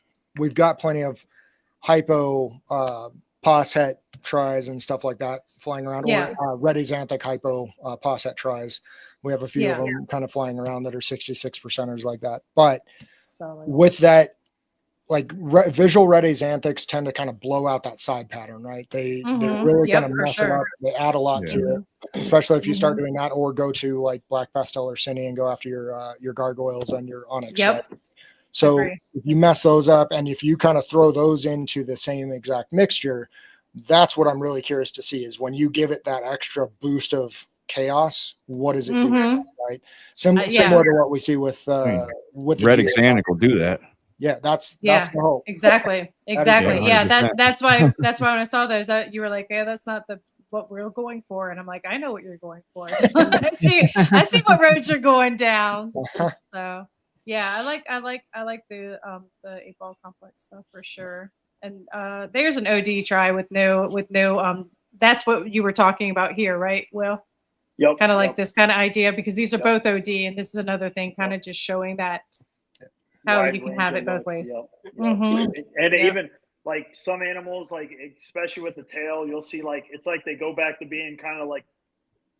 plenty of hypo pos het tries and stuff like that flying around.
Yeah.
Or red xanthic hypo pos het tries. We have a few of
Yeah.
them kind of flying around that are 66%ers like that. But
solid.
with that, like visual red xanthics tend to kind of blow out that side pattern, right? They really
Yep,
kind of
for
mess it
sure.
up. They add a lot to
Mhm.
it, especially if you start doing that, or go to like black pastel or cine and go after your gargoyles and your onyx.
Yep.
Right? So
Agree.
if you mess those up, and if you kind of throw those into the same exact mixture, that's what I'm really curious to see, is when you give it that extra boost of chaos, what does it do? Right?
Yeah.
Similar to what we see with the
Red
GA.
xanthic will do that.
Yeah, that's
Yeah.
the hope.
Exactly.
Yeah,
Yeah,
100%.
that's why when I saw those, you were like, yeah, that's not what we're going for, and I'm like, I know what you're going for. I see what roads you're going down. So yeah, I like the 8-ball complex stuff for sure. And there's an OD try with no that's what you were talking about here, right, Will?
Yep.
Kind of like this kind of idea, because these are
Yep.
both OD, and this is another thing, kind of just showing that how
Wide
you can
range
have
of
it both
looks,
ways.
yep.
Mhm.
And
Yeah.
even like some animals, like especially with the tail, you'll see like it's like they go back to being kind of like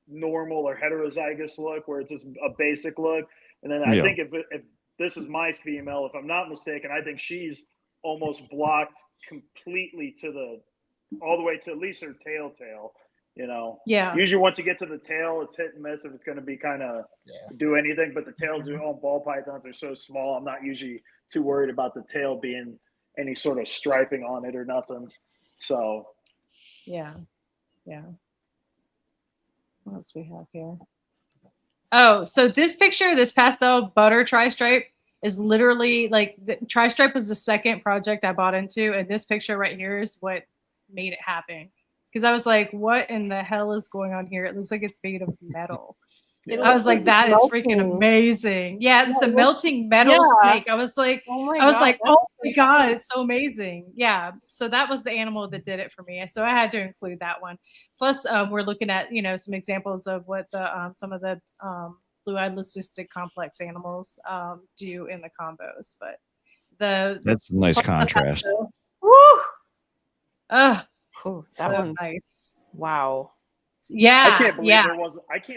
normal or heterozygous look, where it's just a basic look. And then I think if this is my female, if I'm not mistaken, I think she's almost blocked completely all the way to at least her tail. You know,
Yeah.
Usually once you get to the tail, it's hit and miss if it's going to be kind of do anything. But the tails are all ball pythons are so small. I'm not usually too worried about the tail being any sort of striping on it or nothing. So
Yeah. What else we have here? Oh, so this picture, this pastel butter tri-stripe, is literally like the tri-stripe was the second project I bought into, and this picture right here is what made it happen. Because I was like, what in the hell is going on here? It looks like it's made of metal. I was like, that is freaking amazing. Yeah, it's a melting metal snake. I was like, oh my God, it's so amazing. Yeah. So that was the animal that did it for me. So I had to include that one. Plus, we're looking at, some examples of what the some of the blue-eyed leucistic complex animals do in the combos. But
that's a nice contrast.
Woo!
That
so
one's
nice.
Wow.
Yeah.
I can't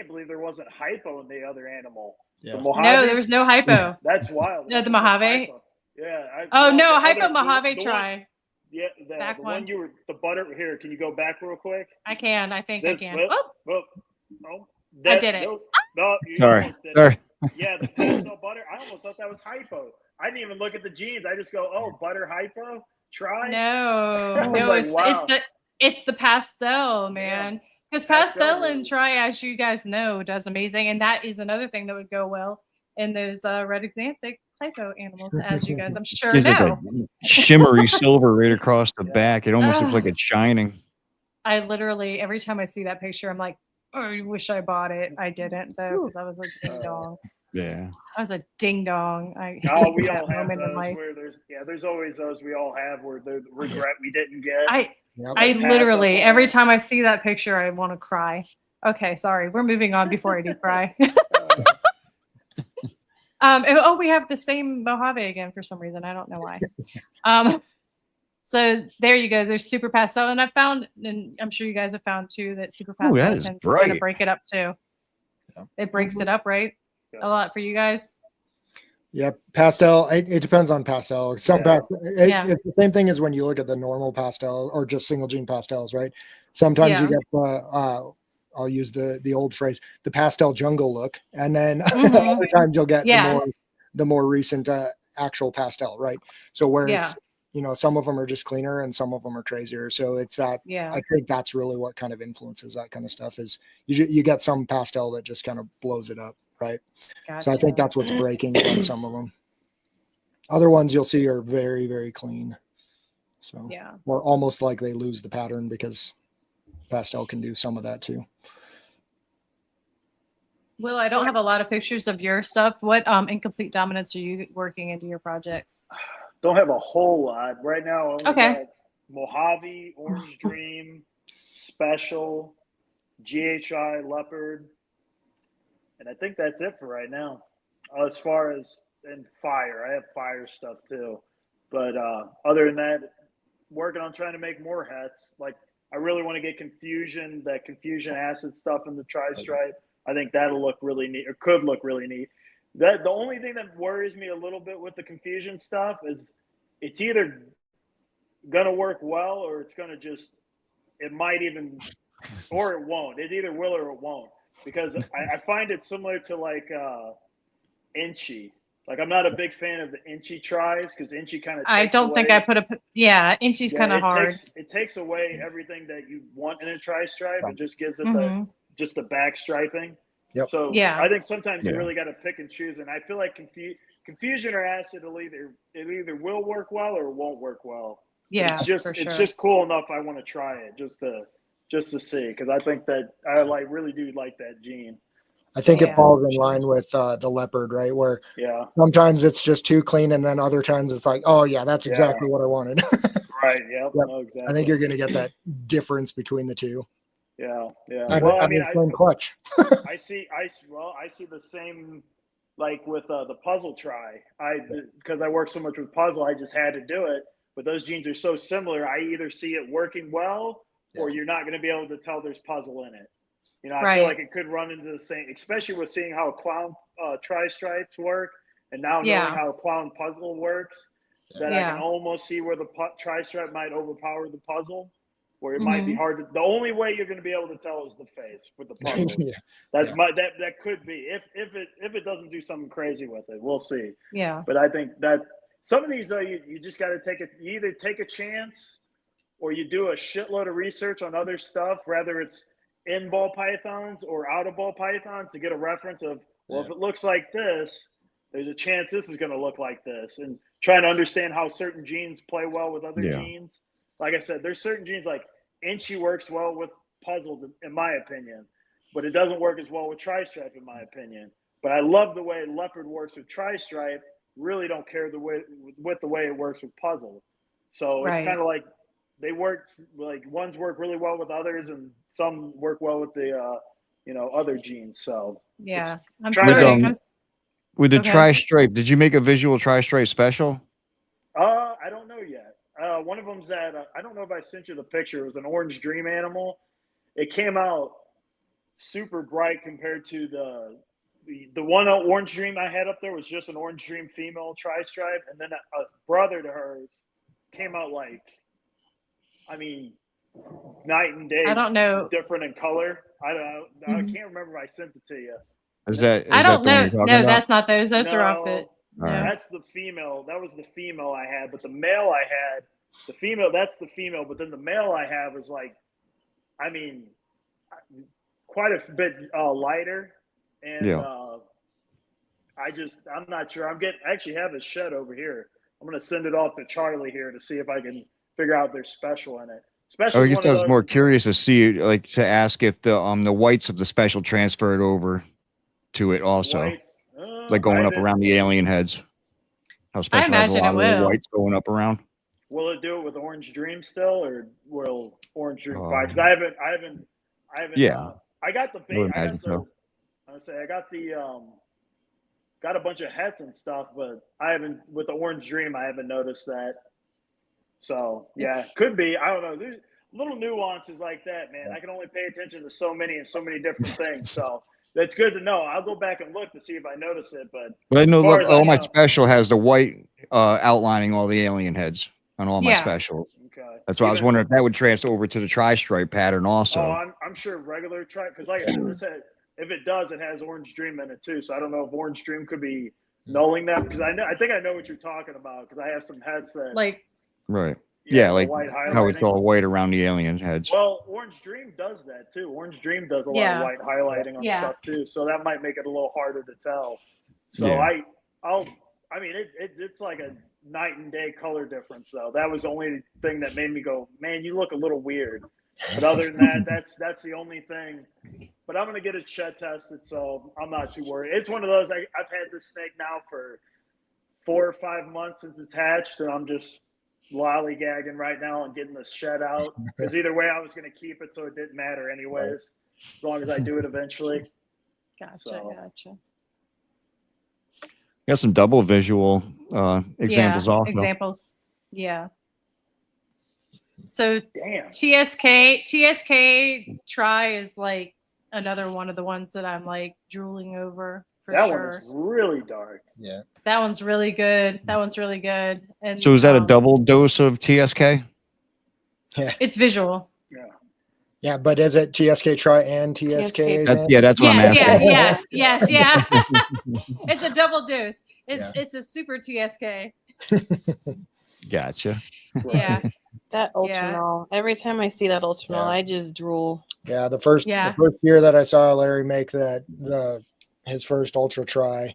believe there wasn't hypo in the other animal.
Yeah.
The Mojave,
No, there was no hypo.
That's wild.
No, the Mojave.
Yeah.
Oh no,
the
hypo
other-
Mojave
the
try.
Yeah,
Back
the
one.
one you were the butter here. Can you go back real quick?
I can. I think I
This,
can.
well,
Oh,
well, oh,
I did it.
Nope, no, you
Sorry.
almost did
Sorry.
it. Yeah, the pastel butter. I almost thought that was hypo. I didn't even look at the genes. I just go, oh, butter hypo. Try.
No,
I was
no,
like,
it's
wow.
it's the pastel, man. Because pastel and tri, as you guys know, does amazing, and that is another thing that would go well in those red xanthic hypo animals, as you guys I'm sure
Gives like
know.
a shimmery silver right across the
Yeah.
back. It almost looks
Ugh.
like it's shining.
I literally every time I see that picture, I'm like, oh, I wish I bought it. I didn't though, because I was a ding dong.
Yeah.
I was a ding dong. I
Oh,
hate
we
that
all have
moment in
those
life.
where there's always those we all have where the regret we didn't get.
I
Yep.
I
Like pass
literally
up
every
on.
time I see that picture, I want to cry. Okay, sorry, we're moving on before I do cry. We have the same Mojave again for some reason. I don't know why. So there you go. There's super pastel, and I found, and I'm sure you guys have found too, that super
Ooh,
pastel
that is
tends to kind of
bright.
break it up too.
Yeah.
It breaks it up, right?
Yeah.
A lot for you guys.
Yeah, pastel. It depends on pastel. Some
Yeah.
pastel.
Yeah.
It's the same thing as when you look at the normal pastel or just single gene pastels, right? Sometimes you
Yeah.
get I'll use the old phrase, the pastel jungle look, and then
Mhm.
other times you'll get
Yeah.
the more recent actual pastel, right? So where
Yeah.
it's some of them are just cleaner and some of them are crazier. So it's that.
Yeah.
I think that's really what kind of influences that kind of stuff is you get some pastel that just kind of blows it up, right?
Gotcha.
So I think that's what's breaking it on some of them. Other ones you'll see are very, very clean. So
Yeah.
or almost like they lose the pattern because pastel can do some of that too.
Will, I don't have a lot of pictures of your stuff. What incomplete dominance are you working into your projects?
Don't have a whole lot right now. I only
Okay.
got Mojave, Orange Dream, Special, GHI, Leopard, and I think that's it for right now. As far as and fire, I have fire stuff too, but other than that, working on trying to make more hats. Like I really want to get that confusion acid stuff in the tri-stripe. I think that'll look really neat, or could look really neat. The only thing that worries me a little bit with the confusion stuff is it's either gonna work well or it's gonna it might even, or it won't. It either will or it won't, because I find it similar to like Inchy. Like I'm not a big fan of the Inchy tries because Inchy kind of.
I don't think I put Inchy's kind of hard.
It takes away everything that you want in a tri-stripe. It just gives it
Mhm.
the back striping.
Yep.
So
Yeah.
I think sometimes you
Yeah.
really got to pick and choose, and I feel like confusion or acid it either will work well or it won't work well.
Yeah,
But it's
for sure.
just cool enough. I want to try it just to see, because I think that I really do like that gene.
I think
Yeah.
it falls in line with the leopard, right? Where
Yeah.
sometimes it's just too clean, and then other times it's like, oh yeah, that's exactly what I wanted.
Right. Yep.
Yep.
No, exactly.
I think you're going to get that difference between the two.
Yeah. Yeah.
I
Well, I
mean,
mean,
same clutch.
I see the same, like with the puzzle try. Because I work so much with puzzle, I just had to do it. But those genes are so similar. I either see it working well, or you're not going to be able to tell there's puzzle in it. I feel like it could run into the same, especially with seeing how clown tri-stripes work, and now knowing how clown puzzle works. That I can almost see where the tri-stripe might overpower the puzzle, where it might be hard to. The only way you're going to be able to tell is the face with the puzzle. That could be if it doesn't do something crazy with it. We'll see.
Yeah.
But I think that some of these you just got to you either take a chance, or you do a shitload of research on other stuff, whether it's in ball pythons or out of ball pythons, to get a reference of, well, if it looks like this, there's a chance this is going to look like this, and trying to understand how certain genes play well with other genes. Like I said, there's certain genes like Inchy works well with puzzle, in my opinion, but it doesn't work as well with tri-stripe, in my opinion. But I love the way leopard works with tri-stripe. Really don't care the way it works with puzzle. So it's kind of like they work, like ones work really well with others, and some work well with the other genes. So
yeah,
with the tri-stripe, did you make a visual tri-stripe special?
I don't know yet. One of them's that I don't know if I sent you the picture. It was an orange dream animal. It came out super bright compared to the one orange dream I had up there was just an orange dream female tri-stripe, and then a brother to hers came out like I mean, night and day.
I don't know.
Different in color. I can't remember if I sent it to you.
Is that?
I don't
the one
know.
you're talking
No,
about?
that's not those. Those are off the.
All right.
That's the female. That was the female I had, but the male I had, the female. That's the female, but then the male I have is like, I mean, quite a bit lighter, and I'm not sure. I actually have his shed over here. I'm gonna send it off to Charlie here to see if I can figure out their special in it. Especially,
I guess I was more curious to see, like, to ask if the whites of the special transferred over to it also, like going up around the alien heads. How special has a
imagine
lot
it
of little
will.
whites going up around.
Will it do it with Orange Dream still, or will Orange Dream fight? Because I haven't.
Yeah.
I got the
I
bait.
would
I
imagine
got the. I would say I got the got a bunch of hets and stuff, but I haven't with the Orange Dream. I haven't noticed that. So yeah, could be. I don't know. There's little nuances like that, man. I can only pay attention to so many different things. So that's good to know. I'll go back and look to see if I notice it. But
I know,
as far
look,
as I
my
know-
special has the white outlining all the alien heads on all my
Yeah.
specials.
Okay.
That's why I was wondering if that would transfer over to the tri-stripe pattern also.
Oh, I'm sure regular track because like I said, this had, if it does, it has Orange Dream in it too. So I don't know if Orange Dream could be nulling that because I think I know what you're talking about because I have some heads that
Like,
Right.
yeah,
Yeah,
the
like
white
how it's
highlighting.
all white around the alien heads.
Well, Orange Dream does that too. Orange Dream does a lot
Yeah.
of white highlighting on
Yeah.
stuff too, so that might make it a little harder to tell. So
Yeah.
I mean, it's like a night and day color difference though. That was the only thing that made me go, man, you look a little weird. But other than that, that's the only thing. But I'm gonna get it shed tested, so I'm not too worried. It's one of those. I've had this snake now for 4 or 5 months since it's hatched, and I'm just lollygagging right now and getting the shed out. Because either way, I was going to keep it, so it didn't matter anyways, as long as I do it eventually.
gotcha,
So-
gotcha.
Got some double visual examples
Yeah,
also.
examples. Yeah. So
Damn.
TSK try is like another one of the ones that I'm like drooling over for
That
sure.
one is really dark.
Yeah.
That one's really good. That one's really good. And
So is that a double dose of TSK?
It's visual.
Yeah.
Yeah, but is it TSK Tri and TSK?
That's what I'm
Yes,
asking.
yes. It's a double dose. It's a super TSK.
Gotcha.
Yeah.
That
Yeah.
Ultranol. Every time I see that Ultranol,
Yeah.
I just drool.
Yeah, the first year that I saw Larry make his first Ultra Tri,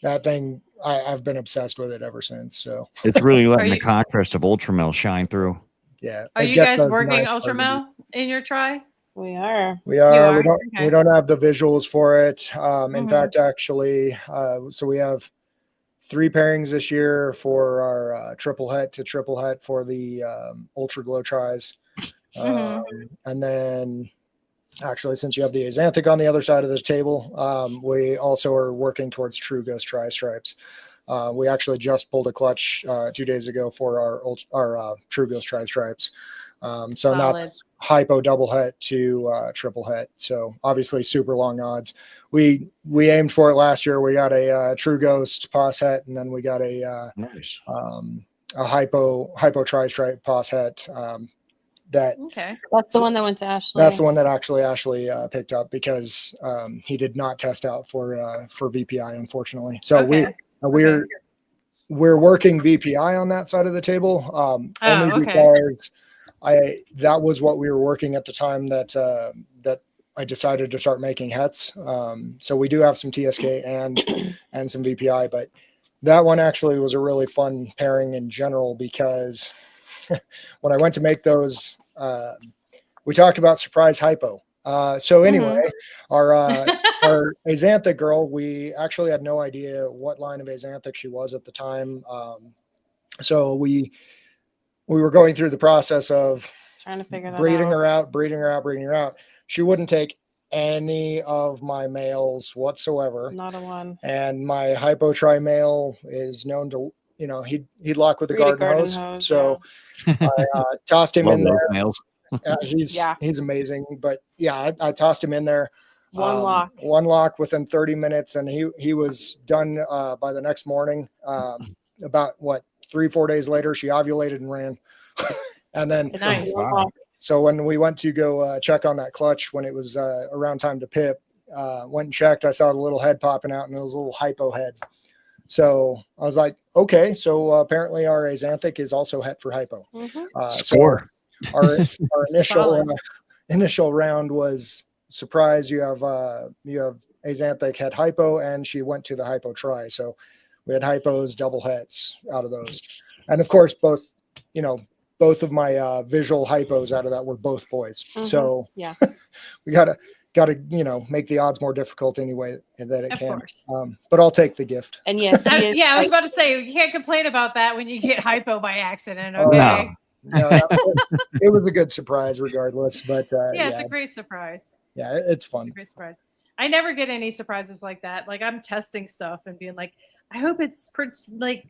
that thing I've been obsessed with it ever since. So
It's really letting
you-
the contrast of Ultramel shine through.
yeah.
Are
it
you
gets
guys
those
working
nice
Ultramel in your try?
We are.
We are.
are?
We don't.
Okay.
We don't have the visuals for it. In
Mhm.
fact, actually, so we have 3 pairings this year for our triple het to triple het for the Ultra Glow tries,
Mhm.
and then actually, since you have the Axanthic on the other side of the table, we also are working towards True Ghost Tri Stripes. We actually just pulled a clutch 2 days ago for our True Ghost Tri Stripes. So
Solid.
that's hypo double het to triple het. So obviously super long odds. We aimed for it last year. We got a True Ghost pos het, and then we got a
Nice.
hypo tri stripe pos het. That
Okay.
That's the one that went to Ashley.
that's the one that actually Ashley picked up because he did not test out for VPI, unfortunately. So
Okay.
we're working VPI on that side of the table, only
okay.
because that was what we were working at the time that I decided to start making hets. So we do have some TSK and some VPI, but that one actually was a really fun pairing in general because when I went to make those, we talked about surprise hypo. So anyway, our Axanthic girl, we actually had no idea what line of Axanthic she was at the time. So we were going through the process of
Trying to figure that
breeding
out.
her out. She wouldn't take any of my males whatsoever.
Not a one.
And my hypo tri male is known to, he'd lock with the
Breed a
garden hose. So I tossed him in
Love
there.
those males.
He's amazing. But yeah, I tossed him in there.
One
lock within 30 minutes, and he was done by the next morning. About 3-4 days later, she ovulated and ran. And then
Nice.
Wow.
so when we went to go check on that clutch when it was around time to pip, went and checked, I saw the little head popping out, and it was a little hypo head. So I was like, okay, so apparently our Axanthic is also het for hypo.
Score.
So our initial
Solid.
initial round was surprise. You have Axanthic het hypo, and she went to the hypo try. So we had hypos, double hets out of those, and of course both of my visual hypos out of that were both boys. So
Yeah.
we gotta make the odds more difficult anyway that it
Of
can.
course.
But I'll take the gift.
And yes, he is,
Yeah, I was about to say you can't complain about that when you get hypo by accident.
Oh,
Okay.
No, it was a good surprise regardless. But
Yeah, it's a great surprise.
yeah, it's
It's
fun.
a great surprise. I never get any surprises like that. Like I'm testing stuff and being like, I hope it's like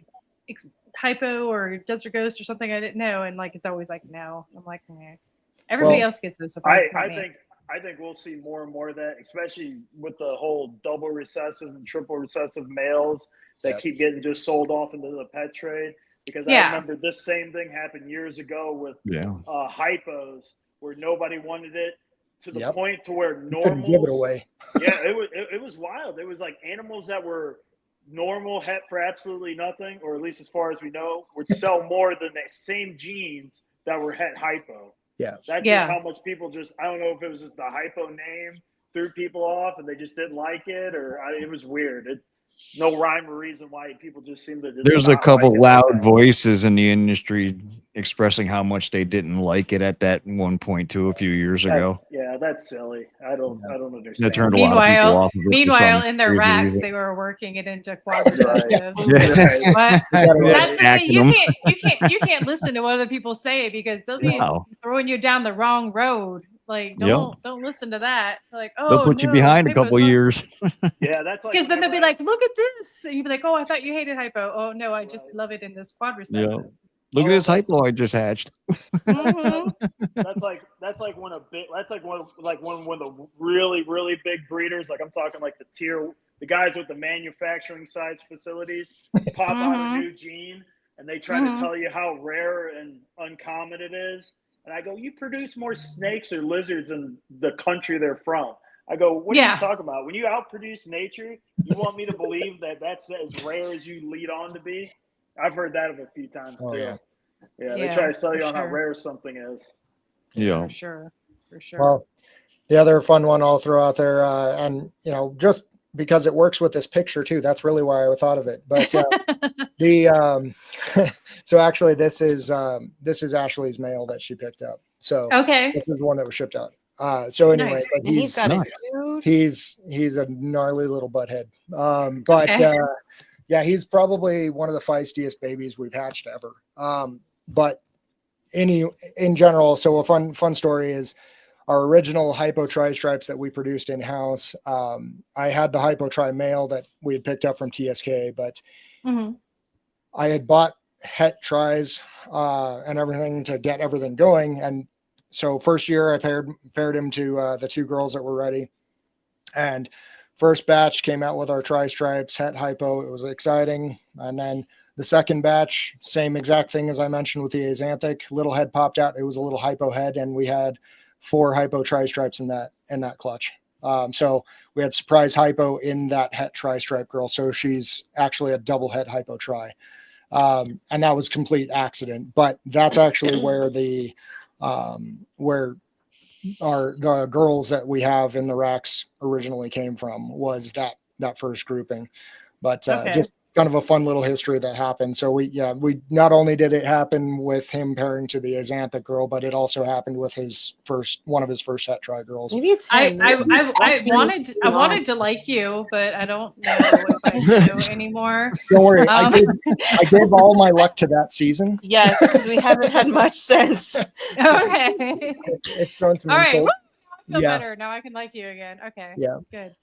hypo or desert ghost or something I didn't know, and like it's always like no. I'm like, nah. Everybody
Well,
else gets those surprises. not me.
I think we'll see more and more of that, especially with the whole double recessive and triple recessive males that
Yep.
keep getting just sold off into the pet trade. Because I
Yeah.
remember this same thing happened years ago with
Yeah.
hypos, where nobody wanted it to the
Yep.
point to where
Couldn't
normals
give it away.
yeah, it was wild. It was like animals that were normal het for absolutely nothing, or at least as far as we know, would sell more than the same genes that were het hypo.
Yeah.
That's
Yeah.
just how much people I don't know if it was just the hypo name threw people off and they just didn't like it, or it was weird. No rhyme or reason why people just seem to.
There's a
not
couple
like it like
loud
that.
voices in the industry expressing how much they didn't like it at that 1.2 a few years ago.
That's silly. I don't understand.
That turned a lot of people off. Of it for
Meanwhile,
some
in their
crazy
racks,
reason.
they were working it into quad recessive.
Yeah.
But
gotta
that's the
stacking
thing.
them.
You can't listen to what other people say because they'll be
No.
throwing you down the wrong road. Like don't listen to that. Like
They'll put you behind a couple years.
Yeah, that's like
because then they'll be
whenever
like, look at this. And you'll be like, oh, I thought you hated hypo. Oh no, I just love it in this quad recessive.
Look at
Oh,
this hypo I just hatched.
Mhm.
that's like when of the really big breeders, like I'm talking like the guys with the manufacturing size facilities pop out a new gene and they try to tell you how rare and uncommon it is. And I go, you produce more snakes or lizards in the country they're from. I go, what are you talking about? When you outproduce nature, you want me to believe that that's as rare as you lead on to be? I've heard that a few times too.
Oh,
Yeah, they try to sell you
for
on how
sure.
rare something is.
Yeah.
For sure.
Well, the other fun one I'll throw out there, and just because it works with this picture too, that's really why I thought of it. But so actually, this is Ashley's mail that she picked up. So
Okay.
this is the one that was shipped out. So anyway,
Nice.
but
and he's got
nice.
a dude.
he's a gnarly little butthead. But
Okay.
yeah, he's probably one of the feistiest babies we've hatched ever. But in general, so a fun story is our original hypo tri stripes that we produced in house. I had the hypo tri male that we had picked up from TSK, but
Mhm.
I had bought het tries and everything to get everything going. And so first year I paired him to the two girls that were ready, and first batch came out with our tri stripes het hypo. It was exciting. And then the second batch, same exact thing as I mentioned with the Axanthic, little head popped out. It was a little hypo head, and we had 4 hypo tri stripes in that clutch. So we had surprise hypo in that het tri stripe girl. So she's actually a double het hypo tri. And that was complete accident, but that's actually where the girls that we have in the racks originally came from, was that first grouping. But
Okay.
just kind of a fun little history that happened. So we not only did it happen with him pairing to the Axanthic girl, but it also happened with one of his first het tri girls.
Maybe it's him.
I wanted to like you, but I don't know if I do anymore.
Don't worry, I
Um,
gave all my luck to that season.
Yes, because we haven't had much sense.
Okay.
It's thrown some
All right.
insult.
Woo! I feel
Yeah.
better now. I can like you again. Okay.
Yeah.
Good.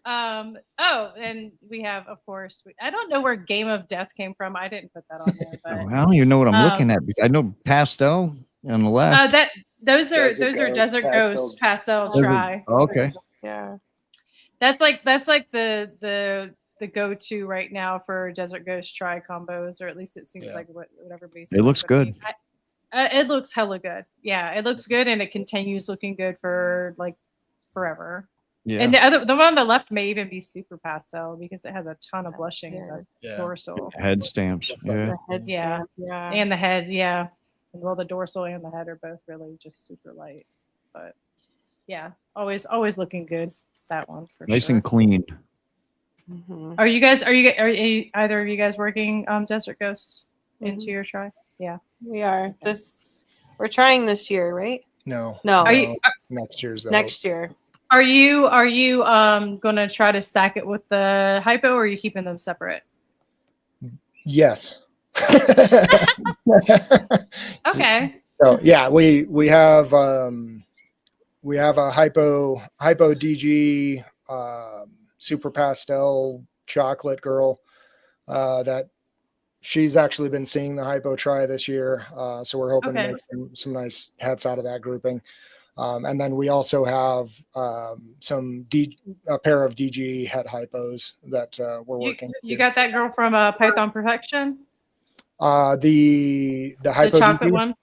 Oh, and we have, of course, I don't know where Game of Death came from. I didn't put that on there, but
I don't even know what I'm looking at. I know pastel on the left.
those are
Desert
Desert
Ghost,
Ghosts pastel
Desert-
try.
Okay.
Yeah.
That's like the go-to right now for Desert Ghost try combos, or at least it seems
Yeah.
like what everybody's.
It looks
doing.
good.
It looks hella good. Yeah, it looks good, and it continues looking good for like forever.
Yeah.
And the one on the left may even be super pastel because it has a ton of blushing in the
Yeah.
dorsal.
Head stamps. Yeah.
The head
Yeah.
stamp, yeah.
And the head, yeah. Well, the dorsal and the head are both really just super light. But yeah, always looking good. That one for
Nice
sure.
and clean.
Mhm.
Are you either of you guys working Desert Ghosts into your try? Yeah.
We are. We're trying this year, right?
No.
No.
Are you
Next year's the
Next year.
Are you gonna try to stack it with the hypo, or are you keeping them separate?
Yes.
Okay.
So yeah, we have a hypo DG super pastel chocolate girl that she's actually been seeing the hypo try this year. So we're hoping to make some nice hats out of that grouping. And then we also have a pair of DG het hypos that we're working.
You got that girl from Python Perfection?
The hypo
The chocolate
DG?
one?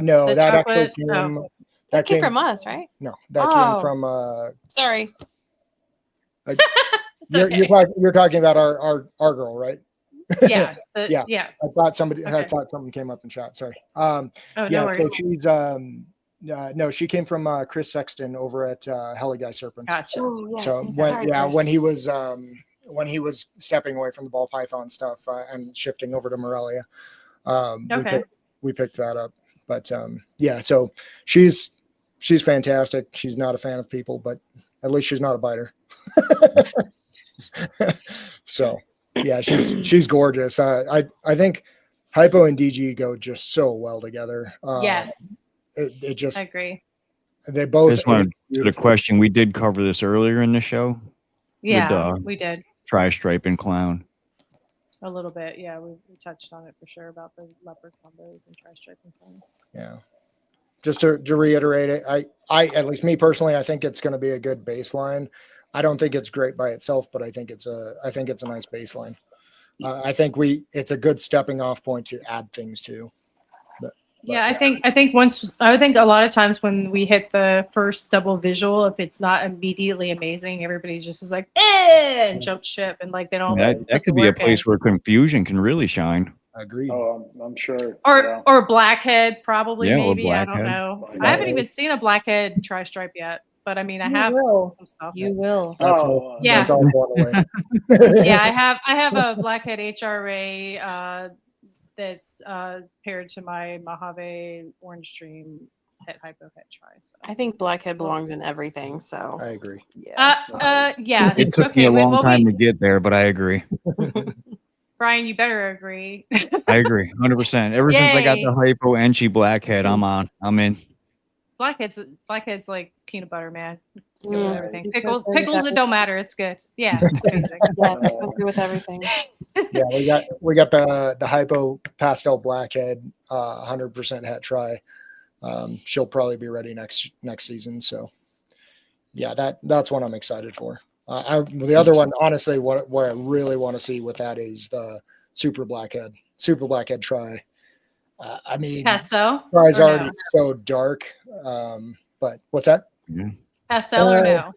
No,
The
that
chocolate?
actually came.
That came from us, right?
No, that
Oh.
came from.
Sorry.
It's okay.
You're talking about our girl, right?
Yeah.
Yeah.
Yeah.
I thought somebody. I
Okay.
thought something came up in chat. Sorry.
Oh,
Yeah.
no
So
worries.
she's no, she came from Chris Sexton over at Heli Guy Serpents.
Gotcha.
Oh, yes.
So
Sorry, Chris.
when he was stepping away from the ball python stuff and shifting over to Morelia, we picked that up. But yeah, so she's fantastic. She's not a fan of people, but at least she's not a biter. So yeah, she's gorgeous. I think hypo and DG go just so well together.
Yes.
It just
I agree.
they
I
both
just wanted to the
beautiful.
question. We did cover this earlier in the show.
Yeah, we did
Tri-stripe and clown.
a little bit. Yeah, we touched on it for sure about the leopard combos and tri-stripe and clown.
Yeah. Just to reiterate it, I at least me personally, I think it's going to be a good baseline. I don't think it's great by itself, but I think it's a nice baseline. I think it's a good stepping off point to add things to. But
Yeah, I think a lot of times when we hit the first double visual, if it's not immediately amazing, everybody just is like, and jump ship, and like they don't.
That could be a place where confusion can really shine.
Agreed.
Oh, I'm sure.
Or blackhead, probably,
Yeah, or
maybe. I don't
blackhead.
know.
Blackhead.
I haven't even seen a blackhead tri-stripe yet, but I mean, I
You
have
will.
some stuff.
You will.
That's
Oh,
all.
Yeah.
That's all going away.
Yeah, I have a blackhead HRA that's paired to my Mojave Orange Dream het hypo het tri. So.
I think blackhead belongs in everything. So
I agree.
yeah.
Yes.
It took me a long time to get there, but I agree.
Brian, you better agree.
I agree, 100%. Ever since I got
Yay.
the hypo Enchi blackhead, I'm in.
Blackhead's like peanut butter, man. It's good
Mm.
with everything.
It's
Pickles,
good with
pickles, it don't matter. It's good. Yeah, it's amazing.
Yeah, it's good with everything.
Yeah, we got the hypo pastel blackhead 100% het tri. She'll probably be ready next season. So yeah, that's what I'm excited for. The other one, honestly, what I really want to see with that is the super blackhead tri. I mean,
Pastel?
tri's
or
already
no?
so dark. But what's that?
Pastel or no?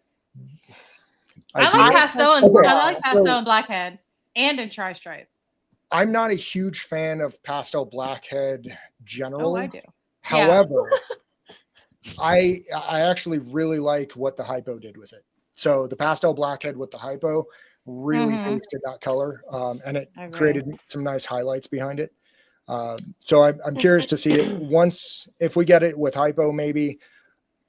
I
do-
like pastel and
Okay.
I like pastel
So-
and blackhead and in tri-stripe.
I'm not a huge fan of pastel blackhead generally.
Oh, I do.
However, I actually really like what the hypo did with it. So the pastel blackhead with the hypo really
Mhm.
boosted that color, and it
I agree.
created some nice highlights behind it. So I'm curious to see it once if we get it with hypo. Maybe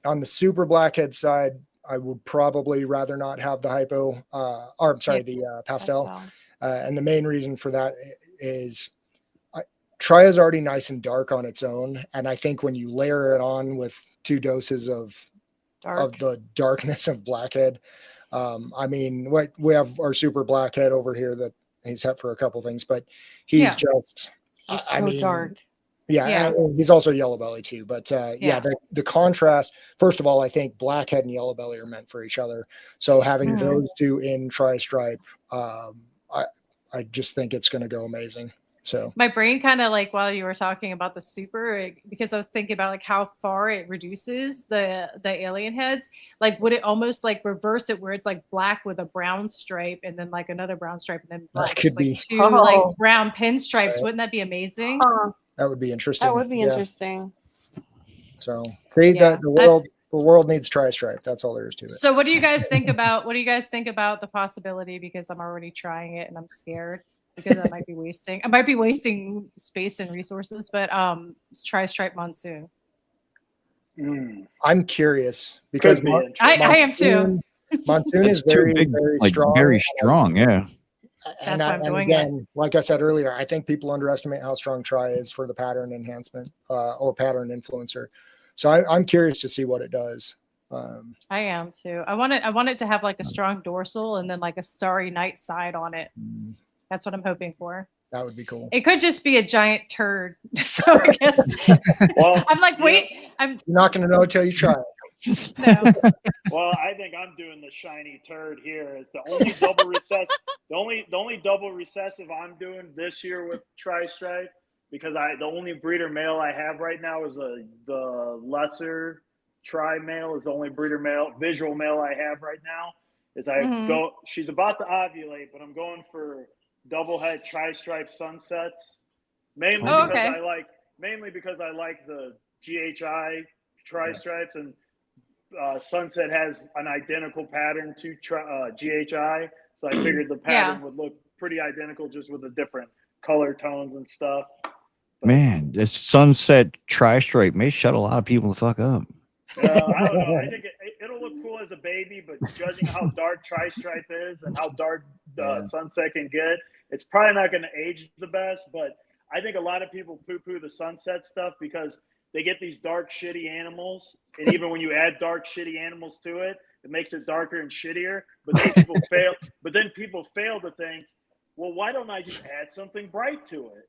on the super blackhead side, I would probably rather not have the hypo. Or I'm sorry, the pastel. And the main reason for that is tri is already nice and dark on its own, and I think when you layer it on with 2 doses of the darkness of blackhead, I mean, what we have our super blackhead over here that he's had for a couple things, but he's just
He's
I
so
mean,
dark.
yeah, and he's also yellow belly too. But
Yeah.
the contrast. First of all, I think blackhead and yellow belly are meant for each other. So having those two in tri-stripe, I just think it's going to go amazing. So
My brain kind of like while you were talking about the super, because I was thinking about like how far it reduces the alien heads. Like, would it almost like reverse it where it's like black with a brown stripe and then like another brown stripe and then black?
could
Just, like
be.
two
Oh.
like brown pinstripes.
Right.
Wouldn't that be amazing?
Huh.
that would be interesting.
That would be
Yeah.
interesting.
So see
Yeah.
that the world needs tri-stripe. That's all there is to it.
So what do you guys think about the possibility? Because I'm already trying it and I'm scared because I might be wasting space and resources, but tri-stripe monsoon.
I'm curious because
Could be interesting.
I am too.
Monsoon
It's
is
too
very,
big,
very
like
strong.
very strong. Yeah.
That's why I'm doing
again, like I said earlier, I think people underestimate how strong tri is for the pattern enhancement or pattern influencer. So I'm curious to see what it does.
I am too. I want it to have like a strong dorsal and then like a starry night side on it. That's what I'm hoping for.
That would be cool.
It could just be a giant turd. So I guess
Well,
I'm like, wait,
You're not going to know until you try it.
no.
well, I think I'm doing the shiny turd here. It's the only double recessive. The only double recessive I'm doing this year with tri-stripe, because the only breeder male I have right now is the lesser tri male is the only breeder male visual male I have right now. She's about to ovulate, but I'm going for double head tri-stripe sunsets, mainly because I like the GHI tri-stripes, and sunset has an identical pattern to GHI, so I figured the pattern would look pretty identical, just with the different color tones and stuff.
Man, this sunset tri-stripe may shut a lot of people the fuck up.
I don't know. I think it'll look cool as a baby, but judging how dark tri-stripe is and how dark sunset can get, it's probably not going to age the best. But I think a lot of people poo-poo the sunset stuff because they get these dark, shitty animals, and even when you add dark, shitty animals to it, it makes it darker and shittier. But then people fail. But then people fail to think, well, why don't I just add something bright to it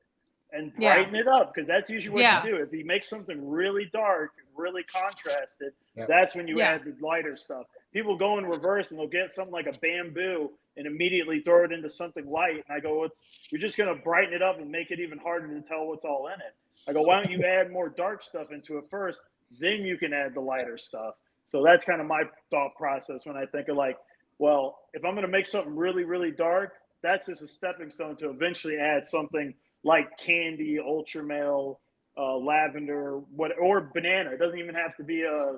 and brighten it up? Because that's usually what you do. If you make something really dark, really contrasted, that's when you add the lighter stuff. People go in reverse and they'll get something like a bamboo and immediately throw it into something light. And I go, you're just going to brighten it up and make it even harder to tell what's all in it. I go, why don't you add more dark stuff into it first? Then you can add the lighter stuff. So that's kind of my thought process when I think of like, well, if I'm going to make something really, really dark, that's just a stepping stone to eventually add something like candy, ultra male, lavender, or banana. It doesn't even have to be a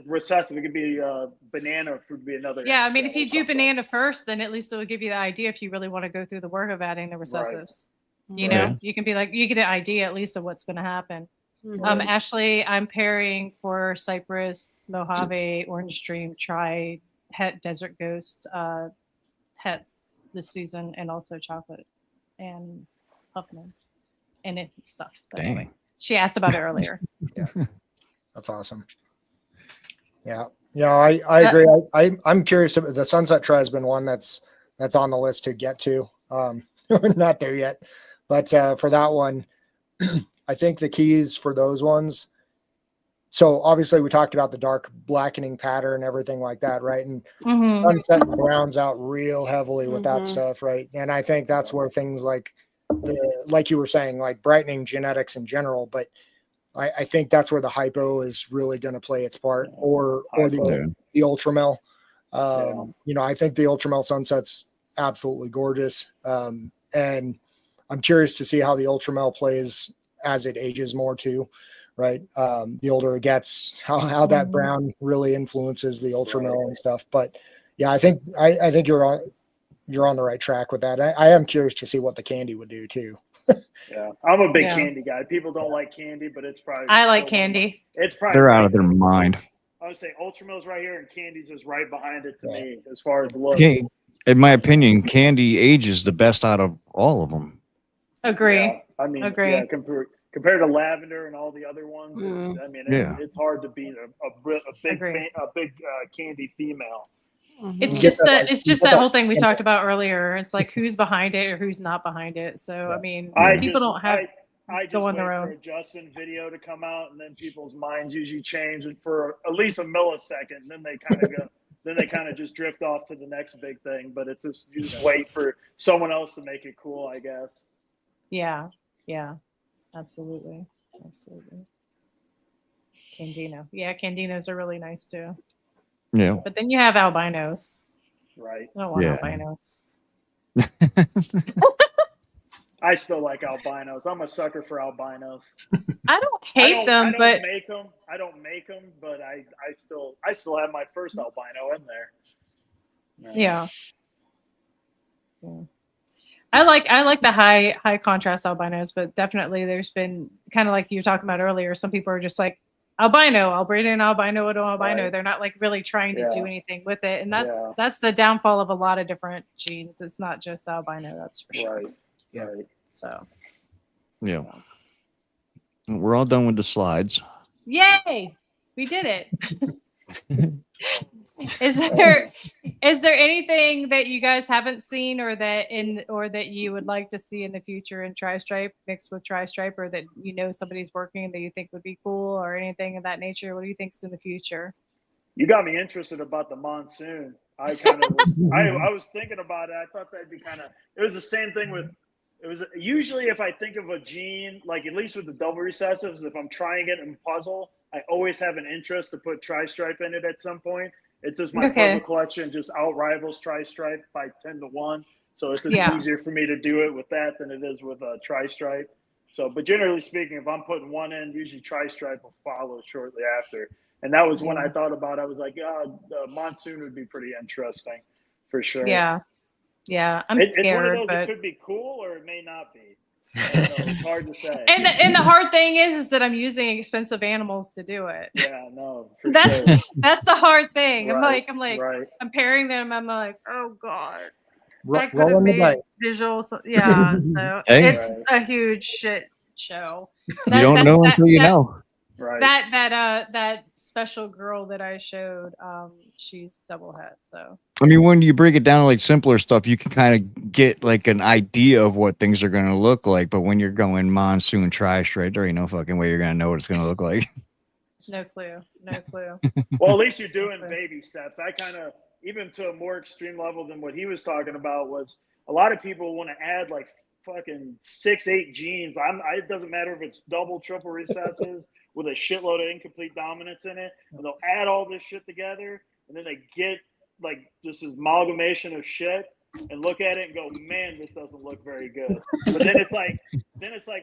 recessive. It could be banana would be another.
Yeah, I mean, if you do banana first, then at least it will give you the idea if you really want to go through the work of adding the recessives. Right. You know, you can be like, you get an idea at least of what's going to happen. Mm-hmm. Ashley, I'm pairing for Cypress, Mojave, Orange Dream, Het, Desert Ghost, Hets this season, and also Chocolate and Huffman and it stuff. But anyway, she asked about it earlier.
That's awesome. Yeah, I agree. I'm curious. The Sunset Tri has been one that's on the list to get to. We're not there yet, but for that one, I think the keys for those ones. So obviously we talked about the dark blackening pattern, everything like that, right? And sunset browns out real heavily with that stuff, right? And I think that's where things like like you were saying, like brightening genetics in general, but I think that's where the hypo is really going to play its part, or the ultramel. You know, I think the ultramel sunset's absolutely gorgeous, and I'm curious to see how the ultramel plays as it ages more too, right? The older it gets, how that brown really influences the ultramel and stuff. But yeah, I think you're on the right track with that. I am curious to see what the candy would do too.
Yeah, I'm a big candy guy. People don't like candy, but it's probably
I like candy.
It's probably
they're out of their mind.
I would say ultramel's right here, and candy's is right behind it to me as far as the look.
In my opinion, candy ages the best out of all of them.
Agree.
Yeah, I mean, compared to lavender and all the other ones, it's hard to beat a big candy female.
It's just that whole thing we talked about earlier. It's like who's behind it or who's not behind it. So I mean, people don't have go on their own.
For a Justin video to come out, and then people's minds usually change for at least a millisecond. And then they kind of go. Then they kind of just drift off to the next big thing. But it's just you just wait for someone else to make it cool, I guess.
Yeah. Yeah. Absolutely. Absolutely. Candino. Yeah, Candinos are really nice too.
Yeah.
But then you have albinos.
Right.
I don't want
Yeah.
albinos.
I still like albinos. I'm a sucker for albinos.
I don't hate them,
I don't
but
make them. I don't make them, but I still have my first albino in there.
yeah. Yeah. I like the high contrast albinos, but definitely there's been kind of like you were talking about earlier. Some people are just like albino. I'll breed an albino to albino.
Right.
They're not like really trying to do
Yeah.
anything with it, and
Yeah.
that's the downfall of a lot of different genes. It's not just albino, that's for sure.
Right.
Yeah.
Right.
So
Yeah. We're all done with the slides.
yay, we did it. Is there anything that you guys haven't seen or that you would like to see in the future in tri-stripe mixed with tri-stripe, or that you know somebody's working that you think would be cool or anything of that nature? What do you think's in the future?
You got me interested about the monsoon. I kind of was. I was thinking about it. I thought that'd be kind of. It was the same thing with. It was usually if I think of a gene, like at least with the double recessives, if I'm trying it in puzzle, I always have an interest to put tri-stripe in it at some point. It's just my puzzle collection just outrivals tri-stripe by 10-1. So it's just easier for me to do it with that than it is with a tri-stripe. So, but generally speaking, if I'm putting one in, usually tri-stripe will follow shortly after. And that was when I thought about it. I was like, the monsoon would be pretty interesting for sure.
Yeah. Yeah. I'm scared.
It's one of those
but...
it could be cool or it may not be. It's hard to say.
And the hard thing is that I'm using expensive animals to do it.
Yeah, no.
That's the hard thing.
Right,
I'm like
right.
I'm pairing them. I'm like, oh god, that could
Rolling
have
the
made
dice.
visuals. Yeah, so
Hey.
it's a huge shit show.
You don't know until you know.
Right.
That special girl that I showed, she's double het. So
I mean, when you break it down to like simpler stuff, you can kind of get like an idea of what things are going to look like. But when you're going monsoon tri-stripe, there ain't no fucking way you're going to know what it's going to look like.
no clue.
Well, at least you're doing baby steps. I kind of, even to a more extreme level than what he was talking about, was a lot of people want to add like fucking 6-8 genes. It doesn't matter if it's double, triple recessives with a shitload of incomplete dominance in it, and they'll add all this shit together, and then they get like this amalgamation of shit and look at it and go, man, this doesn't look very good. But then it's like,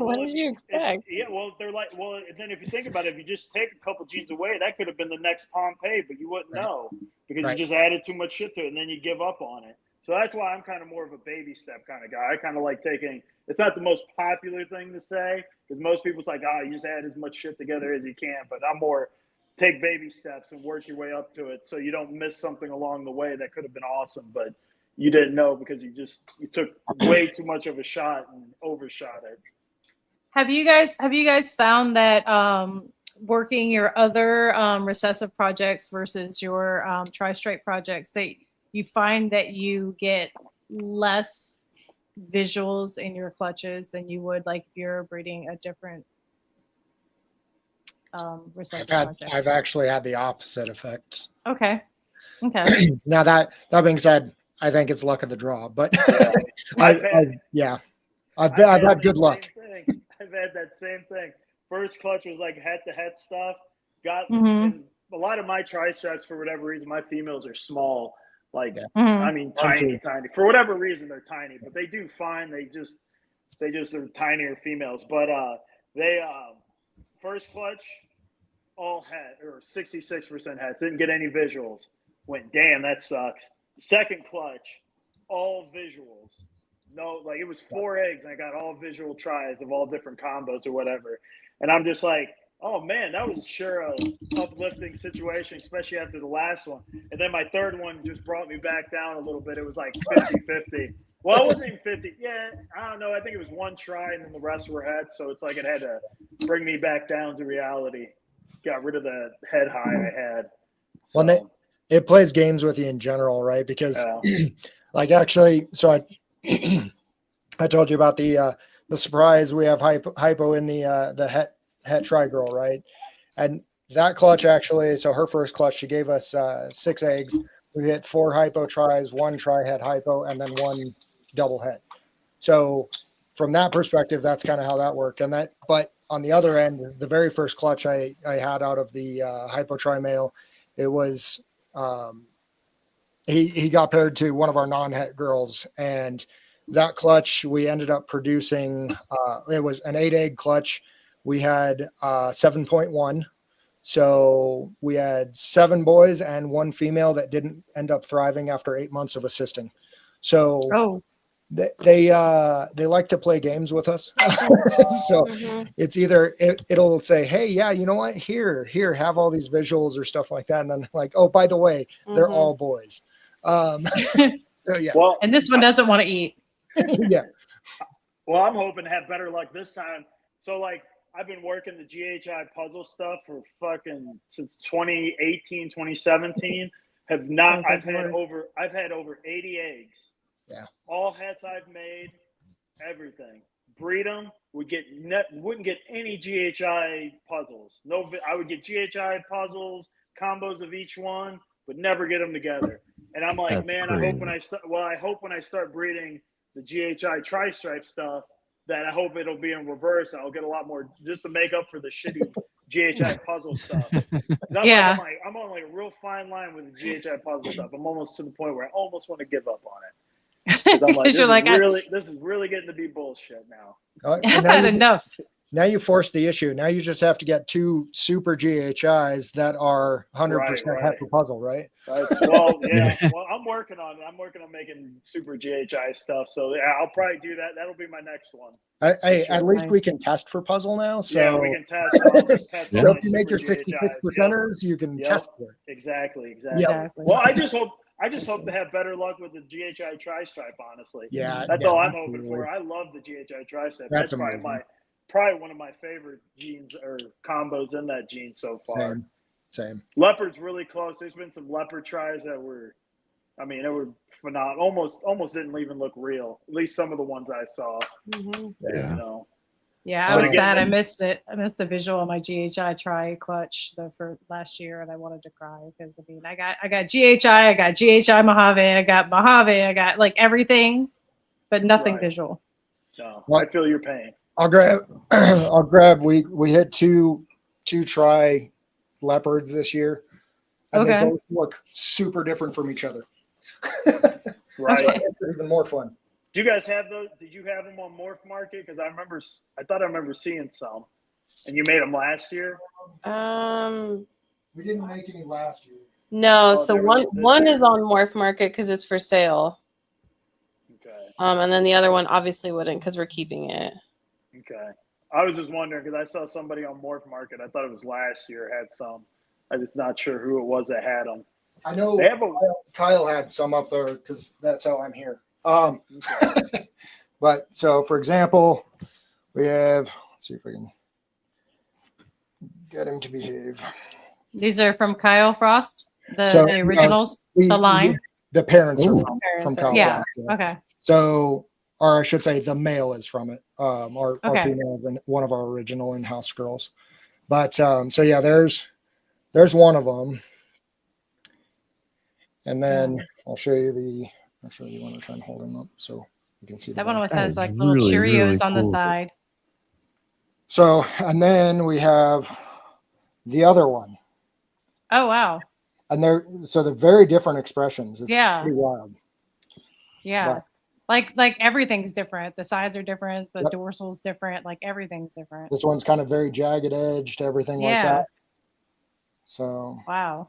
What did you expect?
They're like, and then if you think about it, if you just take a couple genes away, that could have been the next Pompeii, but you wouldn't know because you just added too much shit to it, and then you give up on it. So that's why I'm kind of more of a baby step kind of guy. I kind of like taking, it's not the most popular thing to say because most people's like, you just add as much shit together as you can. But I'm more take baby steps and work your way up to it so you don't miss something along the way that could have been awesome, but you didn't know because you took way too much of a shot and overshot it.
Have you guys found that working your other recessive projects versus your tri-stripe projects, that you find that you get less visuals in your clutches than you would like if you're breeding a different recessive project?
I've actually had the opposite effect.
Okay.
Now that being said, I think it's luck of the draw, but I've had good luck.
I've had that same thing. First clutch was like head-to-head stuff.
Mm-hmm.
A lot of my tri-stripes, for whatever reason, my females are small. Like,
Mm-hmm.
I mean, tiny. For whatever reason, they're tiny, but they do fine. They just are tinier females. But they first clutch, all het or 66% hets. Didn't get any visuals. Went, damn, that sucks. Second clutch, all visuals. No, like it was 4 eggs, and I got all visual tries of all different combos or whatever. And I'm just like, oh man, that was sure a uplifting situation, especially after the last one. And then my third one just brought me back down a little bit. It was like 50-50. Well, it wasn't even 50. Yeah, I don't know. I think it was one try, and then the rest were heads. So it's like it had to bring me back down to reality. Got rid of the head high I had. So,
Well, it plays games with you in general, right? Because, like, actually, so I told you about the surprise. We have hypo in the het tri girl, right? And that clutch actually, so her first clutch, she gave us 6 eggs. We hit 4 hypo tries, 1 tri het hypo, and then 1 double het. So from that perspective, that's kind of how that worked. And that, but on the other end, the very first clutch I had out of the hypo-tri male, it was he got paired to one of our non-het girls, and that clutch we ended up producing. It was an 8-egg clutch. We had 7.1. So we had 7 boys and 1 female that didn't end up thriving after 8 months of assisting. So they like to play games with us. So it's either it'll say, hey, yeah, you know what, here, have all these visuals or stuff like that, and then like, oh, by the way, they're all boys. So yeah.
Well,
And this one doesn't want to eat.
Yeah.
Well, I'm hoping to have better luck this time. So like, I've been working the GHI puzzle stuff for fucking since 2018, 2017. I've had over 80 eggs.
Yeah.
All hets I've made, everything. Breed them. Wouldn't get any GHI puzzles. No, I would get GHI puzzles, combos of each one, but never get them together. And I'm like,
That's
man,
crazy.
I hope when I start breeding the GHI tri-stripe stuff, that I hope it'll be in reverse. I'll get a lot more just to make up for the shitty GHI puzzle stuff.
Yeah.
I'm on like a real fine line with the GHI puzzle stuff. I'm almost to the point where I almost want to give up on it. 'Cause I'm like, this is really getting to be bullshit now.
I've had enough.
Now you force the issue. Now you just have to get 2 super GHIs that are 100%
Right.
het for puzzle, right?
Well, yeah. Well, I'm working on it. I'm working on making super GHI stuff. So yeah, I'll probably do that. That'll be my next one.
At least we can test for puzzle now. So
yeah, we can test. I'll just test
so
all my
if you make your
super
66
GHIs.
percenters, you can
Yep.
test for it.
Exactly.
Exactly.
Well, I just hope to have better luck with the GHI tri-stripe, honestly.
Yeah.
That's
yeah,
all I'm
absolutely.
hoping for. I love the GHI tri-stripe.
That's
That's probably one of my favorite genes or combos in that gene so far.
Same.
Leopard's really close. There's been some leopard tries that were, they were phenomenal. Almost didn't even look real. At least some of the ones I saw.
Yeah.
You know.
Yeah, I
But
was
again,
sad. I missed it. I missed the visual on my GHI tri clutch for last year, and I wanted to cry because I got GHI, I got GHI Mojave, I got Mojave, I got like everything, but nothing
Right.
visual.
No,
Well,
I feel your pain.
I'll grab. We hit two tri leopards this year, and
Okay.
they both look super different from each other.
Right.
Okay.
It's even more fun.
Do you guys have those? Did you have them on Morph Market? Because I thought I remember seeing some, and you made them last year.
We didn't make any last year.
No,
Oh,
so
they were
one
this
one
year?
is on Morph Market because it's for sale.
Okay.
And then the other one obviously wouldn't because we're keeping it.
Okay. I was just wondering because I saw somebody on Morph Market. I thought it was last year had some. I'm just not sure who it was that had them.
I know
They have a
Kyle had some up there because that's how I'm here.
okay.
But so for example, we have. Let's see if we can get him to behave.
These are from Kyle Frost, the
So,
originals,
We-
the line.
The parents are
Ooh.
from
Parents are-
Kyle.
Yeah.
Frost,
Okay.
So, or I should say, the male is from it. Our
Okay.
female, is one of our original in-house girls. But so yeah, there's one of them, and then I'll show you one to try and hold him up so you can see the
That one
back.
always
That
has
is
like little
really,
Cheerios
really
on the
cool.
side.
So, and then we have the other one,
Oh wow.
and they're very different expressions. It's
Yeah.
pretty wild.
Yeah.
But
Like everything's different. The sides are different. The
Yep.
dorsal's different. Like everything's different.
this one's kind of very jagged edged, everything like
Yeah.
that. So,
Wow.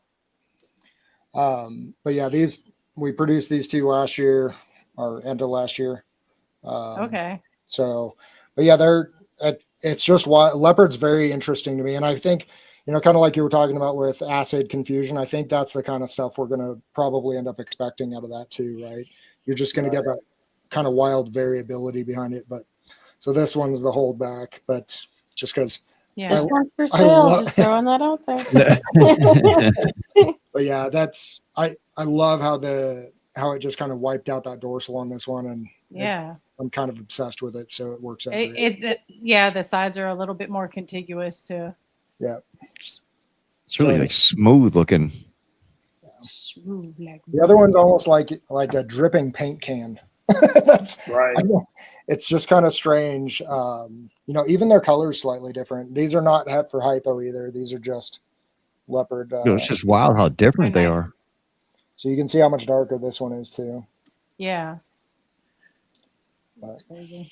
but yeah, we produced these 2 last year or end of last year.
Okay.
So, but yeah, it's just why leopard's very interesting to me. And I think, kind of like you were talking about with acid confusion, I think that's the kind of stuff we're going to probably end up expecting out of that too, right? You're just going to get that kind of wild variability behind it. But so this one's the holdback, but just because,
Yeah.
This one's for
I
sale.
love-
Just throwing that out there.
but yeah, I love how it just kind of wiped out that dorsal on this one. And
Yeah.
I'm kind of obsessed with it. So it works out. great.
Yeah, the sides are a little bit more contiguous too.
Yeah.
It's really like smooth looking.
Smooth like
The other one's almost like a dripping paint can. That's
Right.
it's just kind of strange. Even their color is slightly different. These are not het for hypo either. These are just leopard.
It's just wild how different they
nice.
are.
So you can see how much darker this one is too.
Yeah.
But-
That's crazy.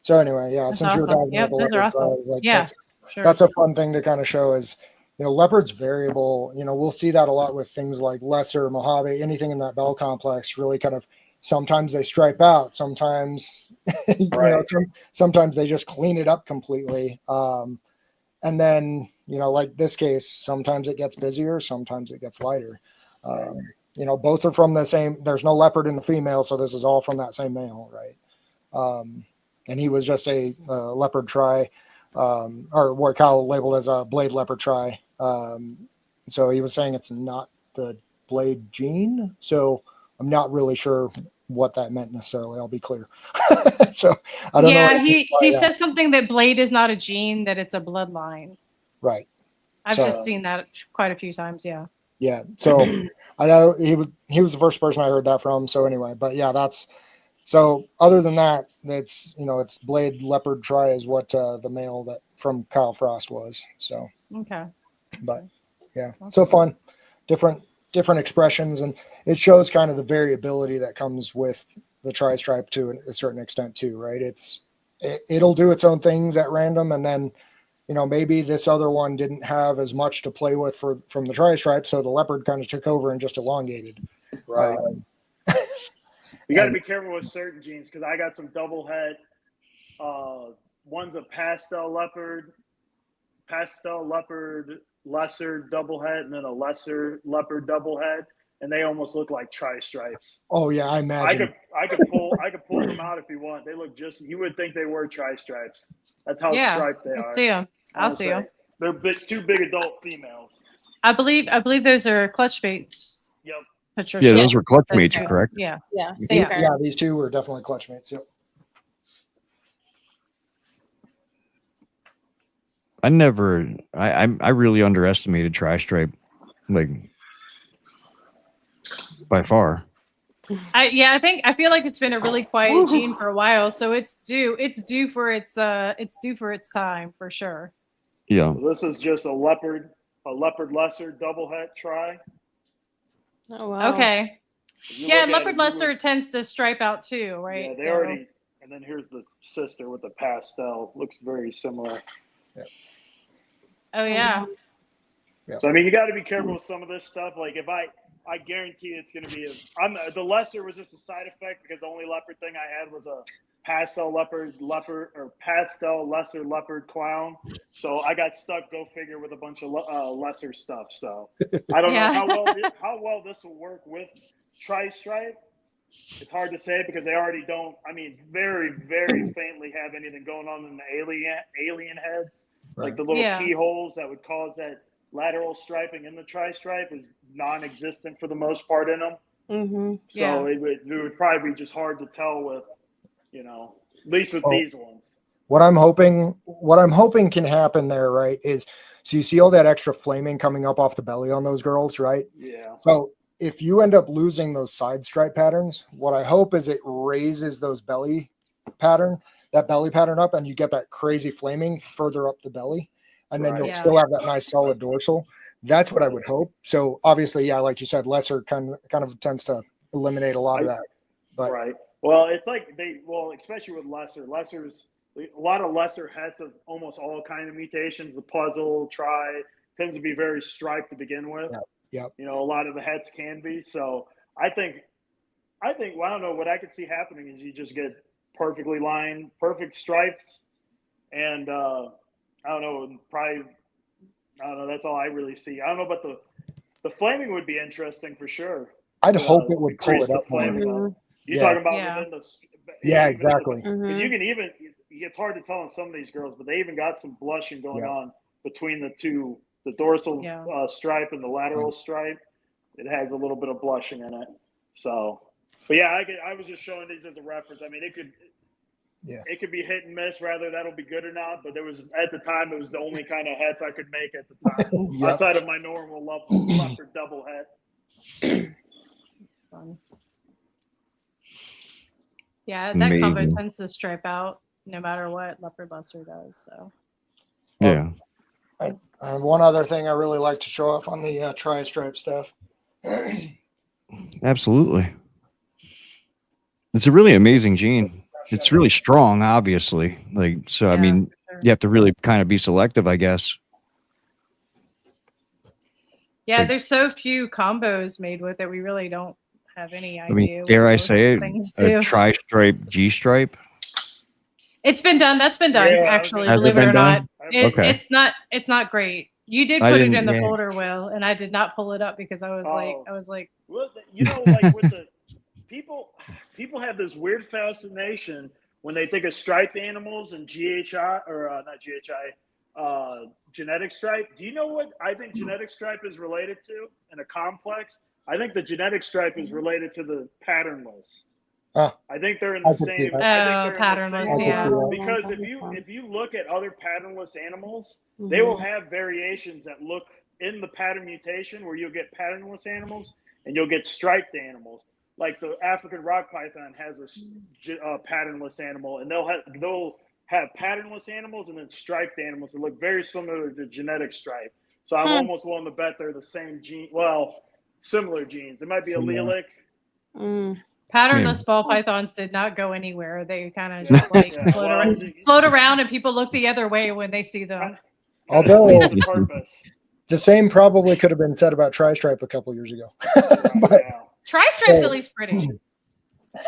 So anyway, yeah,
That's
since you were
awesome.
talking
Yep,
about the
those are
leopard
awesome.
fries, like
Yeah. Sure.
that's a fun thing to kind of show is, leopard's variable. We'll see that a lot with things like lesser, Mojave, anything in that bell complex. Really, kind of sometimes they stripe out, sometimes
Right.
sometimes they just clean it up completely. And then like this case, sometimes it gets busier, sometimes it gets lighter. Both are from the same. There's no leopard in the female, so this is all from that same male, right? And he was just a leopard tri, or what Kyle labeled as a blade leopard tri. So he was saying it's not the blade gene. So I'm not really sure what that meant necessarily. I'll be clear. So I don't know.
Yeah, he says something that blade is not a gene, that it's a bloodline.
Right.
I've
So-
just seen that quite a few times. Yeah.
Yeah. So I know he was the first person I heard that from. So anyway, but yeah, so other than that, it's it's blade leopard tri is what the male that from Kyle Frost was. So
Okay.
but yeah, so fun, different expressions, and it shows kind of the variability that comes with the tri-stripe to a certain extent too, right? It'll do its own things at random, and then maybe this other one didn't have as much to play with from the tri-stripe, so the leopard kind of took over and just elongated.
Right. You got to be careful with certain genes because I got some double head. One's a pastel leopard, lesser double head, and then a lesser leopard double head, and they almost look like tri-stripes.
Oh yeah, I imagine.
I could pull them out if you want. They look you would think they were tri-stripes. That's how striped they
I'll
are.
see them. I'll see them.
They're two big adult females.
I believe those are clutch baits.
Yep.
Patricia.
Yeah, those were clutch
Those
mates,
two.
correct?
Yeah.
Yeah, same pair.
Yeah, these two were definitely clutch mates. Yep.
I really underestimated tri-stripe, like by far.
I feel like it's been a really quiet gene for a while, so it's due for its time for sure.
Yeah.
So this is just a leopard lesser double head tri.
Oh wow.
Okay.
If you
Yeah,
look
and
at
leopard
it,
lesser tends to stripe out too, right?
Yeah, they already. And then here's the sister with the pastel. Looks very similar.
Oh yeah.
So I mean, you got to be careful with some of this stuff. Like if I guarantee it's going to be the lesser was just a side effect because the only leopard thing I had was a pastel leopard or pastel lesser leopard clown. So I got stuck. Go figure with a bunch of lesser stuff. So I don't know how well this will work with tri-stripe. It's hard to say because they already don't. I mean, very very faintly have anything going on in the alien heads.
Right.
Like the little keyholes that would cause that lateral striping in the tri-stripe is non-existent for the most part in them.
Mm-hmm.
So it would probably be just hard to tell with, at least with these ones.
What I'm hoping can happen there, right, is so you see all that extra flaming coming up off the belly on those girls, right?
Yeah.
So if you end up losing those side stripe patterns, what I hope is it raises those belly pattern up, and you get that crazy flaming further up the belly, and then you'll still have that nice solid dorsal. That's what I would hope. So obviously, yeah, like you said, lesser kind of tends to eliminate a lot of that. But
right. Well, it's like especially with lessers, a lot of lesser heads have almost all kind of mutations. The puzzle, tri tends to be very striped to begin with.
Yep.
A lot of the heads can be. So I think, well, I don't know, what I could see happening is you just get perfectly lined, perfect stripes. And I don't know, that's all I really see. I don't know, but the flaming would be interesting for sure.
I'd hope it would pull
increase
it up
the flaming
more.
up. You're talking about within the
exactly.
Because you can even, it's hard to tell on some of these girls, but they even got some blushing going on between the dorsal stripe and the lateral stripe. It has a little bit of blushing in it. So, but yeah, I was just showing these as a reference. I mean, it could be hit and miss, rather that'll be good or not. But at the time, it was the only kind of hats I could make at the time, outside of my normal leopard double hat.
It's fun. Yeah, that combo
Amazing.
tends to stripe out no matter what leopard luster does. So
Yeah.
One other thing I really like to show off on the tri-stripe stuff.
Absolutely. It's a really amazing gene. It's really strong, obviously. Like, so, I
Yeah,
mean,
for sure.
you have to really kind of be selective, I guess.
Yeah,
Like-
there's so few combos made with it. We really don't have any
I
idea.
mean,
what
dare I
most
say it?
things
A
do.
tri-stripe, G-stripe.
It's been done. That's been done,
Yeah,
actually.
Has it
Believe it
been
or not,
done?
it,
Okay.
it's not great. You did
I
put it
didn't-
in the
yeah.
folder, Will, and I did not pull it up because I was like,
Well, you know, like with the people have this weird fascination when they think of striped animals and GHI or not GHI, genetic stripe. Do you know what I think genetic stripe is related to in a complex? I think the genetic stripe is related to the patternless. I think they're in the
I could see
same.
that.
I think they're
patternless,
in the same
yeah.
group. Because if you look at other patternless animals, they will have variations that look in the pattern mutation where you'll get patternless animals and you'll get striped animals. Like the African rock python has a patternless animal, and they'll have patternless animals and then striped animals that look very similar to genetic stripe. So I'm almost willing to bet they're the same gene. Well, similar genes. It might be allelic.
patternless ball pythons did not go anywhere. They kind of just like float around, and people look the other way when they see them.
Although
the purpose.
the same probably could have been said about tri-stripe a couple years ago. But
Tri-stripe's at least pretty.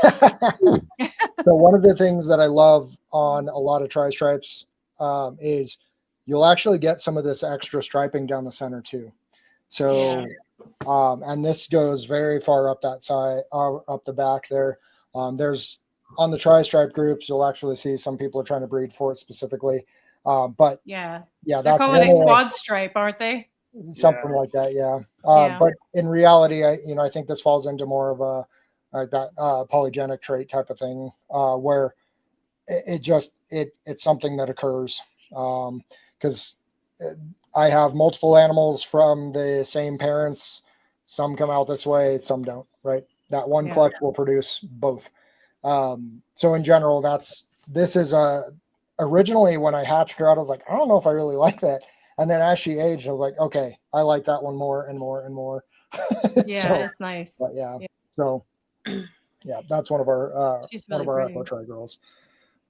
so one of the things that I love on a lot of tri-stripes is you'll actually get some of this extra striping down the center too. So, and this goes very far up that side, up the back there. There's on the tri-stripe groups, you'll actually see some people are trying to breed for it specifically. But
yeah,
they're
that's calling it quad stripe, aren't they?
Something like that, yeah. But in reality, I think this falls into more of a that polygenic trait type of thing, where it's something that occurs because I have multiple animals from the same parents. Some come out this way, some don't. Right, that one clutch will produce both. So in general, this is originally when I hatched her out, I was like, I don't know if I really like that. And then as she aged, I was like, okay, I like that one more and more and more.
Yeah, it's nice.
But so yeah, that's one of our tri girls.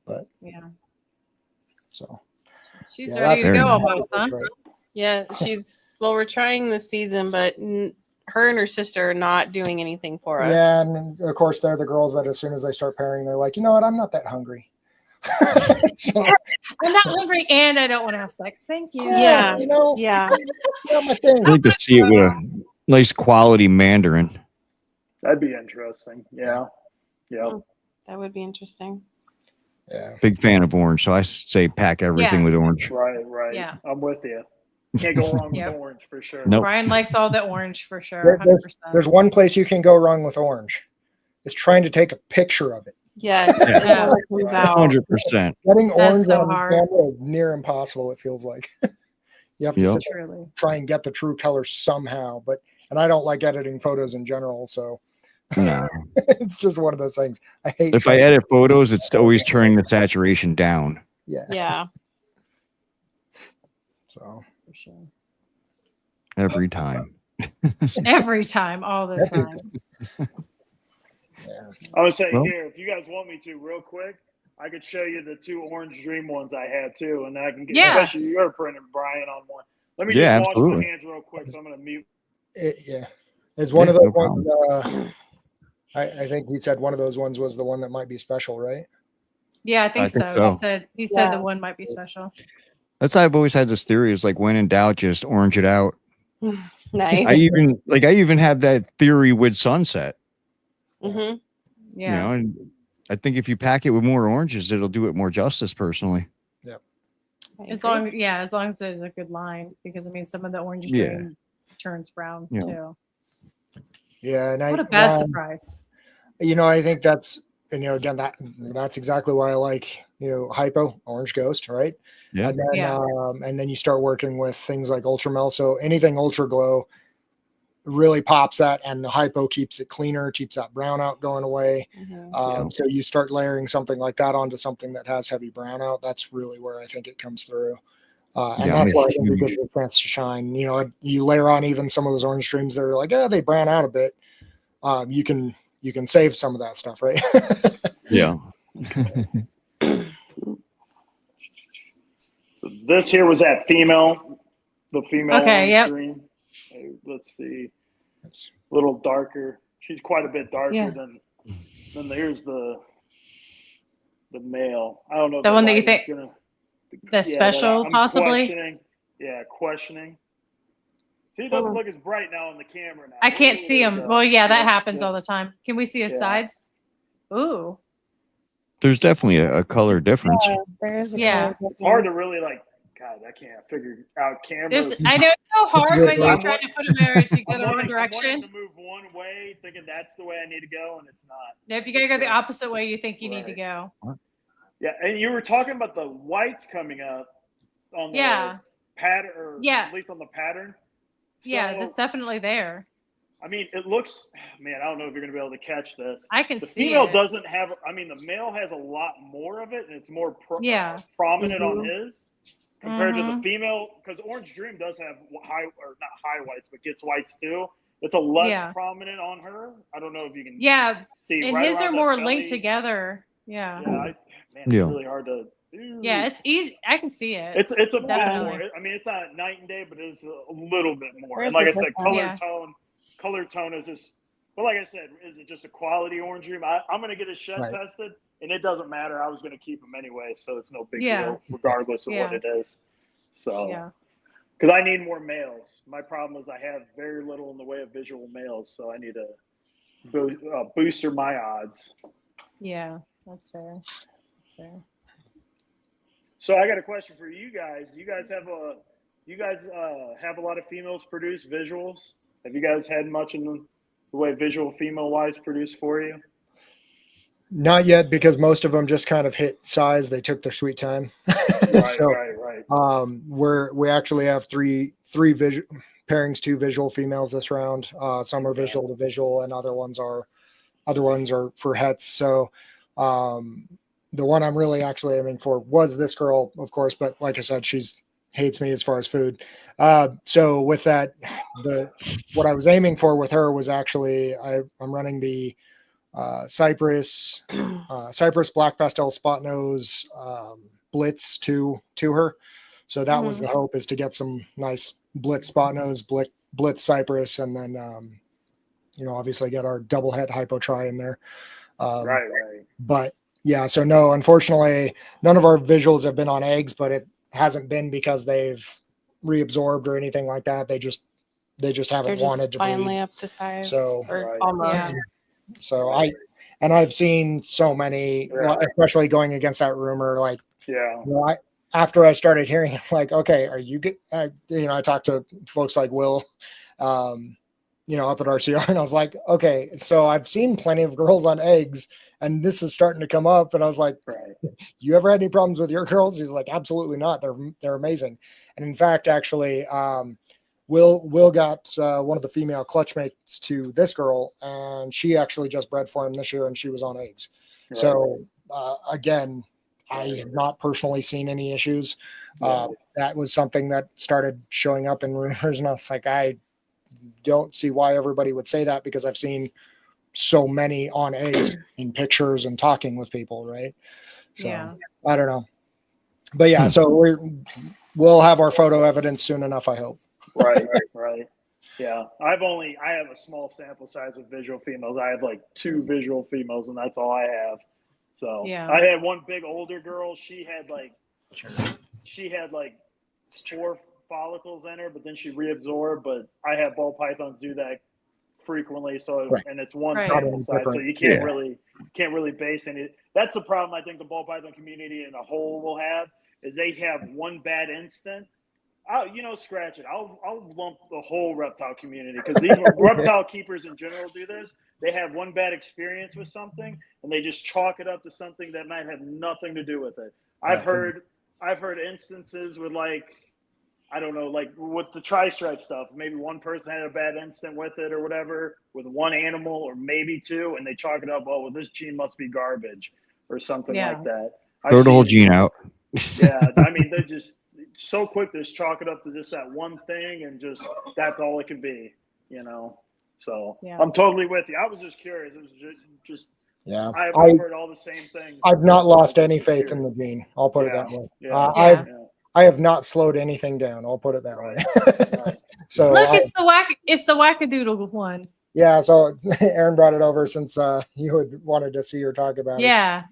But so
she's ready to go almost, huh?
Yeah, we're trying this season, but her and her sister are not doing anything for us.
Yeah, and of course they're the girls that as soon as they start pairing, they're like, you know what, I'm not that hungry.
So, I'm not hungry and I don't want to have sex. Thank you.
Yeah.
My thing.
I'd like to see it with a nice quality Mandarin.
That'd be interesting. Yeah.
That would be interesting.
Yeah.
Big fan of orange, so I say pack everything with orange.
Right.
Yeah.
I'm with you. Can't go wrong with orange for sure.
Nope.
Brian likes all the orange for sure. 100%.
There's one place you can go wrong with orange. It's trying to take a picture of it.
Yes.
100%.
Getting orange
so
on
hard.
camera is near impossible, it feels like. You have to sit there and try and get the true color somehow. And I don't like editing photos in general, so
No.
it's just one of those things. I hate
If I edit photos, it's always turning the saturation down.
Yeah.
So
For sure.
Every time.
Every time, all the time.
I would say here, if you guys want me to, real quick, I could show you the 2 orange dream ones I had too, and then I can get especially your print and Brian on one. Let me just wash my hands real quick. So I'm gonna mute.
It's one of those ones. I think he said one of those ones was the one that might be special, right?
Yeah, I think so. He said the one might be special.
That's why I've always had this theory is like when in doubt, just orange it out.
Nice.
I even have that theory with Sunset.
Mm-hmm.
Yeah.
You know, and I think if you pack it with more oranges, it'll do it more justice personally.
Yeah.
As long as there's a good line, because I mean some of the orange dream turns brown too.
Yeah, and
what a bad surprise.
I think that's again that's exactly why I like hypo orange ghost, right?
Yeah.
And then you start working with things like ultra mel. So anything ultra glow, really pops that, and the hypo keeps it cleaner, keeps that brownout going away. So you start layering something like that onto something that has heavy brownout. That's really where I think it comes through. And that's why I think it gives it a chance to shine. You know, you layer on even some of those orange streams that are like, they brown out a bit. You can save some of that stuff, right?
Yeah.
So this here was that female, the female
Okay,
orange
yep.
stream. Let's see, a little darker. She's quite a bit darker than here's the male. I don't know.
The one that you think the special, possibly.
Questioning. See, he doesn't look as bright now on the camera. Now
I can't see him. Well, that happens all the time. Can we see his sides? Ooh.
There's definitely a color difference.
There's
It's hard to really God, I can't figure out cameras.
I know it's so hard when you're trying to put a marriage to go the wrong
I'm
direction.
wanting to move one way, thinking that's the way I need to go, and it's not.
If you gotta go the opposite way, you think you need to go.
Yeah, and you were talking about the whites coming up on the pattern, or at least on the pattern. So,
that's definitely there.
I mean, it looks, man, I don't know if you're going to be able to catch this.
I can
the
see
female
it.
doesn't have, I mean, the male has a lot more of it, and it's more prominent on his compared to the female, because Orange Dream does have not high whites, but gets whites too. It's a less prominent on her. I don't know if you can see.
And
right
his are
around
more
the
linked
belly.
together.
It's really hard to do.
Yeah, it's easy. I can see it.
It's a bit
Definitely.
more. I mean, it's not night and day, but it's a little bit more.
Where's
and like I
the
said,
difference?
color tone is just. But like I said, is it just a quality Orange Dream? I'm going to get his shed tested, and it doesn't matter. I was going to keep him anyway, so it's no big deal, regardless of what it is. So, because I need more males. My problem is I have very little in the way of visual males, so I need to booster my odds.
Yeah, that's fair. That's fair.
So I got a question for you guys. You guys have a lot of females produce visuals. Have you guys had much in the way visual female wise produced for you?
Not yet, because most of them just kind of hit size. They took their sweet time.
Right.
We actually have three visual pairings, 2 visual females this round. Some are visual to visual, and other ones are for hets. So the one I'm really actually aiming for was this girl, of course, but like I said, she's hates me as far as food. So with that, what I was aiming for with her was actually I'm running the Cypress Black Pastel Spot Nose Blitz to her. So that was the hope, is to get some nice Blitz Spot Nose, Blitz Cypress, and then obviously get our double het hypo try in there.
Right.
But yeah, so no, unfortunately, none of our visuals have been on eggs, but it hasn't been because they've reabsorbed or anything like that. They just haven't wanted to
finally
breed.
up to size.
So
Almost.
So I've seen so many, especially going against that rumor. Like, after I started hearing, like, okay, are you good? I talked to folks like Will, up at RCR, and I was like, okay, so I've seen plenty of girls on eggs, and this is starting to come up. And I was like, you ever had any problems with your girls? He's like, absolutely not. They're amazing. And in fact, actually, Will got one of the female clutch mates to this girl, and she actually just bred for him this year, and she was on eggs. So again, I have not personally seen any issues. That was something that started showing up in rumors, and I was like, I don't see why everybody would say that, because I've seen so many on eggs in pictures and talking with people, right? So I don't know, but so we'll have our photo evidence soon enough, I hope.
Right. Yeah, I have a small sample size of visual females. I have like 2 visual females, and that's all I have. So I had one big older girl. She had like 4 follicles in her, but then she reabsorbed. But I have ball pythons do that frequently, so and it's one sample size, so you can't really base any. That's the problem I think the ball python community in a whole will have, is they have one bad instant. Scratch it. I'll lump the whole reptile community, because even reptile keepers in general do this. They have one bad experience with something, and they just chalk it up to something that might have nothing to do with it. I've heard instances with, like, I don't know, like with the tri-stripe stuff, maybe one person had a bad instant with it or whatever, with one animal or maybe two, and they chalk it up, oh, well, this gene must be garbage or something like that.
Throw the whole gene out.
Yeah, I mean, they're just so quick to just chalk it up to just that one thing and just that's all it can be, you know? So I'm totally with you. I was just curious. It was just I've heard all the same things.
I've not lost any faith in the gene. I'll put it that way. I have not slowed anything down. I'll put it that way. So
look, it's the wackadoodle one.
Yeah, so Erin brought it over since you had wanted to see her talk about it.
Yeah.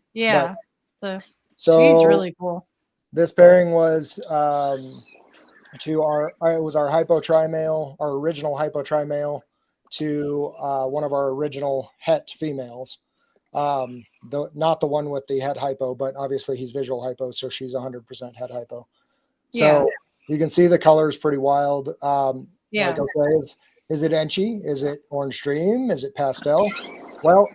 But,
so
she's
really cool.
This pairing was to our hypo tri-male, our original hypo tri-male to one of our original het females. Not the one with the het hypo, but obviously he's visual hypo, so she's 100% het hypo. So you can see the colors pretty wild. Like, okay, is it Enchi? Is it Orange Stream? Is it Pastel? Well,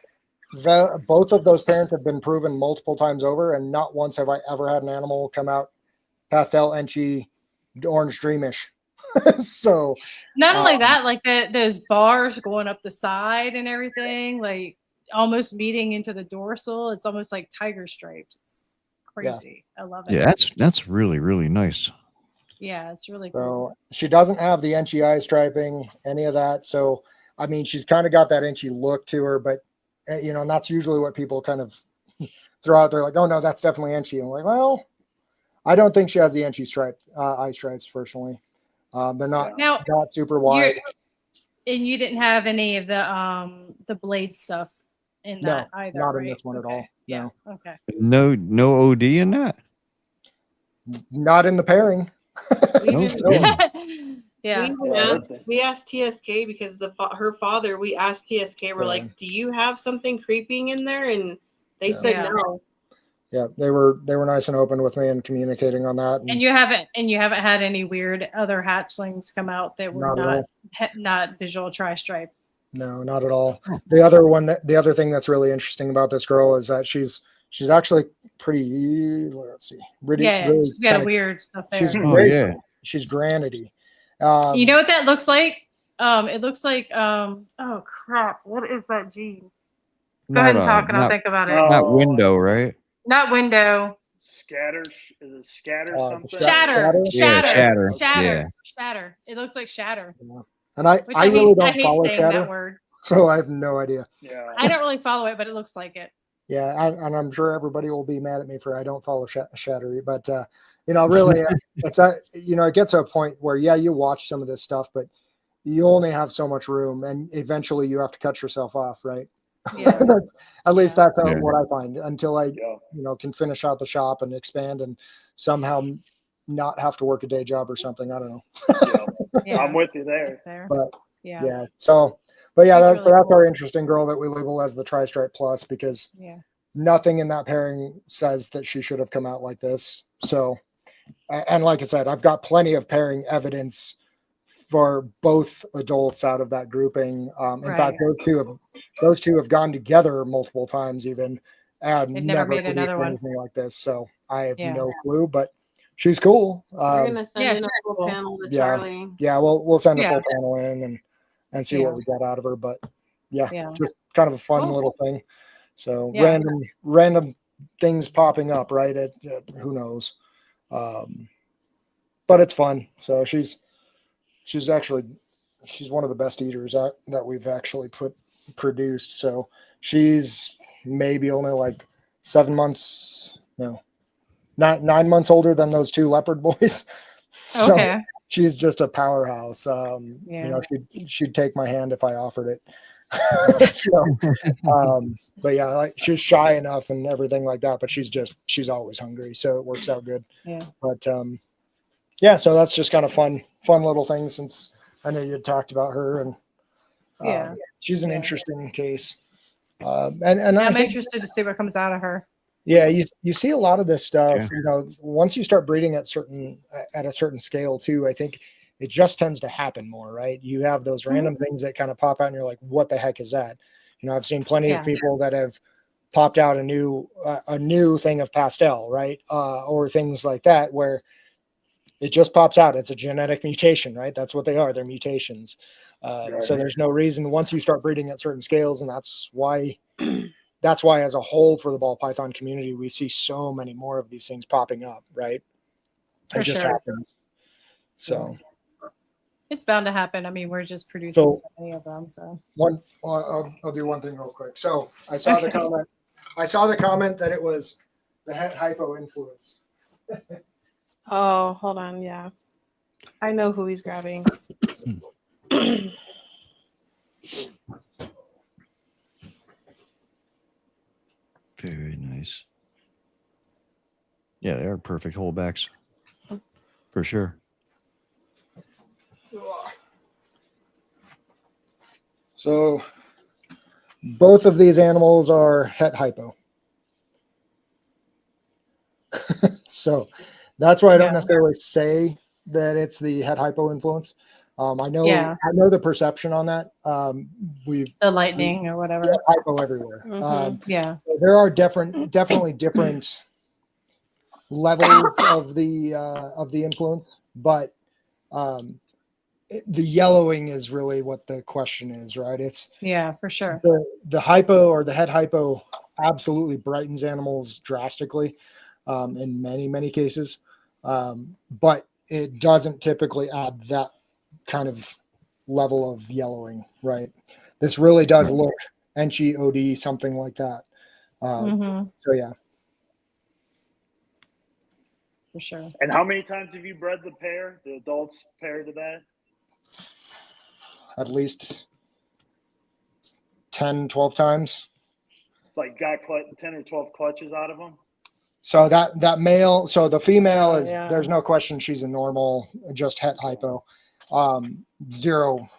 both of those parents have been proven multiple times over, and not once have I ever had an animal come out Pastel, Enchi, Orange Streamish. So
not only that, like those bars going up the side and everything, like almost meeting into the dorsal. It's almost like tiger striped. It's crazy. I love it.
Yeah, that's really, really nice.
Yeah, it's really cool.
So she doesn't have the Enchi eye striping, any of that. So I mean, she's kind of got that Enchi look to her, but you know, and that's usually what people kind of throw out there, like, oh no, that's definitely Enchi. I'm like, well, I don't think she has the Enchi stripe eye stripes personally. They're not super wide.
And you didn't have any of the blade stuff in that either,
not
right?
in this one at all.
Yeah.
No.
Okay.
No OD in that.
Not in the pairing.
Yeah.
We asked TSK because her father. We asked TSK. We're like, "Do you have something creeping in there?" And they said no.
Yeah, they were nice and open with me and communicating on that.
And you haven't had any weird other hatchlings come out that were not visual tri-stripe.
No, not at all. The other thing that's really interesting about this girl is that she's actually pretty. Let's see, really
she's got weird stuff there.
She's granity.
You know what that looks like? It looks like oh crap! What is that gene? Go ahead and talk, and I'll think about it.
Not window, right?
Not window.
Scatter. Is it scatter something?
Shatter.
Shatter.
Shatter. It looks like shatter.
Yeah. And I really don't follow shatter,
that word.
So I have no idea.
Yeah.
I don't really follow it, but it looks like it.
Yeah, and I'm sure everybody will be mad at me for I don't follow shatter, but you know, really, it's it gets to a point where you watch some of this stuff, but you only have so much room, and eventually you have to cut yourself off, right?
Yeah.
At least that's what I find until I can finish out the shop and expand and somehow not have to work a day job or something. I don't know.
I'm with you there.
But so that's our interesting girl that we label as the Tri-Stripe Plus, because nothing in that pairing says that she should have come out like this. So, and like I said, I've got plenty of pairing evidence for both adults out of that grouping. In fact, those two have gone together multiple times, even, and never made another one like this. So I have no clue, but she's cool.
We're gonna send in a full panel to Charlie.
Yeah, we'll send a full panel in and see what we got out of her. But just kind of a fun little thing. So random things popping up, right? Who knows? But it's fun. So she's one of the best eaters that we've actually produced. So she's maybe only like 7 months, 9 months older than those two leopard boys.
Okay.
So she's just a powerhouse. She'd take my hand if I offered it. But like she's shy enough and everything like that, but she's always hungry. So it works out good. Yeah. But so that's just kind of fun little thing, since I know you had talked about her, and she's an interesting case. And
I'm interested to see what comes out of her.
Yeah, you see a lot of this stuff. Once you start breeding at a certain scale too, I think it just tends to happen more, right? You have those random things that kind of pop out, and you're like, "What the heck is that?" I've seen plenty of people that have popped out a new thing of pastel, right, or things like that, where it just pops out. It's a genetic mutation, right? That's what they are. They're mutations.
Right.
So there's no reason once you start breeding at certain scales, and that's why as a whole for the ball python community, we see so many more of these things popping up, right?
For
It just
sure.
happens. So
It's bound to happen. I mean, we're just producing
So-
so many of them. So
I'll do one thing real quick. So I saw the comment. I saw the comment that it was the het hypo influence.
Oh, hold on. Yeah. I know who he's grabbing.
Very nice. Yeah, they are perfect holdbacks. For sure.
So both of these animals are het hypo. So that's why I don't
Yeah.
necessarily say that it's the het hypo influence. I know
Yeah.
I know the perception on that. We've
the lightning or whatever.
het hypo everywhere.
Mhm.
Yeah.
There are definitely different levels of the influence, but the yellowing is really what the question is, right? It's
Yeah, for sure.
the hypo or the het hypo absolutely brightens animals drastically in many cases, but it doesn't typically add that kind of level of yellowing, right? This really does look Enchi OD, something like that.
Mhm,
So yeah,
for sure.
And how many times have you bred the adults pair to that?
at least 10, 12 times.
Like got 10 or 12 clutches out of them?
So that male, so the female is,
Yeah.
there's no question she's a normal, just het hypo. Zero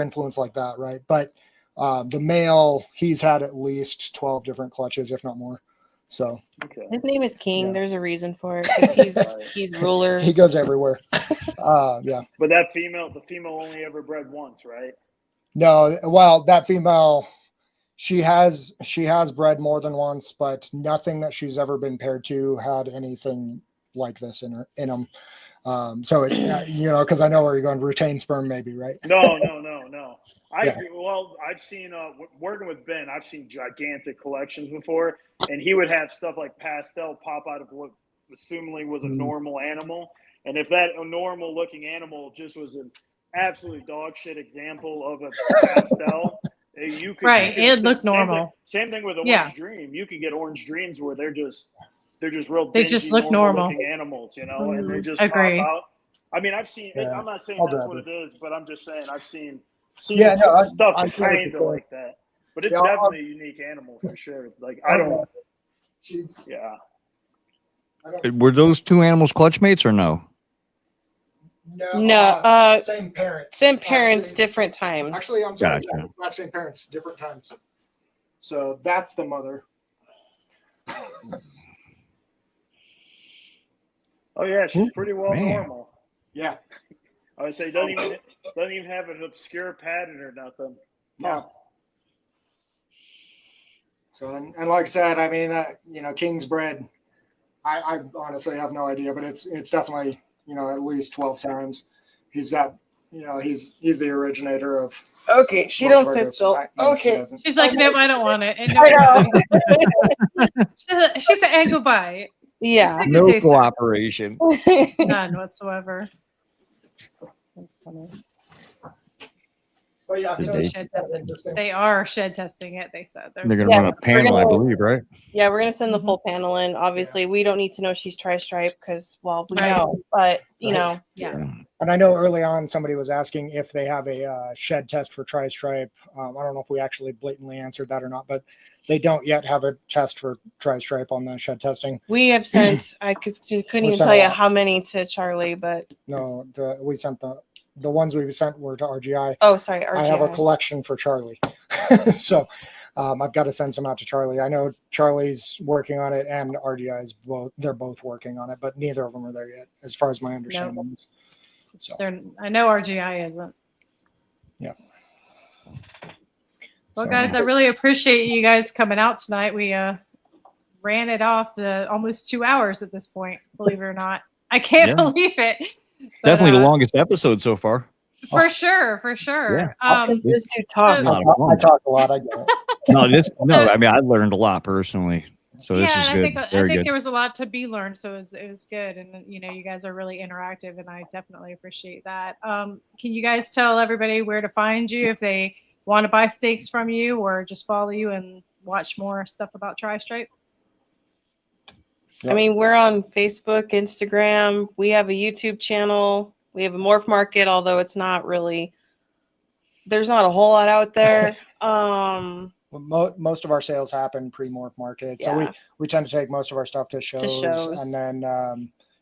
influence like that, right? But the male, he's had at least 12 different clutches, if not more. So
Okay.
His name is King.
Yeah.
There's a reason for it. 'Cause he's ruler.
he goes everywhere. Yeah.
But the female only ever bred once, right?
No, well, that female, she has bred more than once, but nothing that she's ever been paired to had anything like this in them. So it, because I know where you're going, retain sperm, maybe, right?
No.
Yeah.
I've seen working with Ben. I've seen gigantic collections before, and he would have stuff like pastel pop out of what assumingly was a normal animal. And if that normal looking animal just was an absolutely dog shit example of a pastel, you could
Right, it looked
same
normal.
Same thing with Orange
Yeah.
Dream. You could get Orange Dreams where they're just real.
They just
dingy,
look normal.
looking animals, and they just
Agree.
pop out. I mean, I've seen.
Yeah.
I'm not saying
I'll
that's
grab
what it is, but I'm just saying I've seen
Yeah, no,
stuff
I feel what
kind
you're
of
saying.
like that. But it's
Yeah,
definitely a unique animal for sure. Like I don't.
She's,
Yeah.
Were those two animals clutch mates or no?
No,
same parents.
Same parents,
Actually-
different times.
Actually, I'm sorry.
Gotcha.
Yeah, not same parents, different times. So that's the mother.
Oh yeah, she's pretty well
man.
normal.
Yeah.
I would say doesn't even have an obscure pattern or nothing.
No. So and like I said, I mean, King's bred. I honestly have no idea, but it's definitely at least 12 times. He's got he's the originator of.
Okay, she
most
don't
of our
sit
groups.
still.
No, she
Okay.
doesn't.
She's like, no, I don't want it. And
I know.
she said, and goodbye.
Yeah.
Good
No
day, sir.
cooperation.
None whatsoever. That's funny.
But yeah,
Did
so
they-
Shed testing. They are shed testing it. They said
They're gonna
Yeah,
run a panel, I
gonna-
believe, right?
Yeah, we're gonna send the full panel in. Obviously, we don't need to know she's tri-stripe because, well, we
Right.
know, but
Right.
Yeah.
And I know early on somebody was asking if they have a shed test for tri-stripe. I don't know if we actually blatantly answered that or not, but they don't yet have a test for tri-stripe on the shed testing.
we have sent. couldn't even
sent
tell
a
you
lot.
how many to Charlie, but
No, we sent the ones we sent were to RGI.
oh, sorry,
I have a
RGI.
collection for Charlie. So I've got to send some out to Charlie. I know Charlie's working on it and RGI's they're both working on it, but neither of them are there yet, as far as my understanding is. So
I know RGI isn't.
yeah.
Well,
So-
guys, I really appreciate you guys coming out tonight. We ran it off the almost 2 hours at this point, believe it or not. I can't
Yeah.
believe it. But,
Definitely the longest episode so far.
For sure, for sure.
This dude talks.
A lot of fun.
I talk a lot. I get it.
No, I mean, I learned a lot personally. So this is
and
good.
I
Very
think
good.
there was a lot to be learned, so it was good, and you know, you guys are really interactive, and I definitely appreciate that. Can you guys tell everybody where to find you if they want to buy steaks from you, or just follow you and watch more stuff about Tri-Stripe?
I mean, we're on Facebook, Instagram. We have a YouTube channel. We have a Morph Market, although it's not really. There's not a whole lot out there.
Most of our sales happen pre-morph market, so we tend to take most of our stuff to shows. And then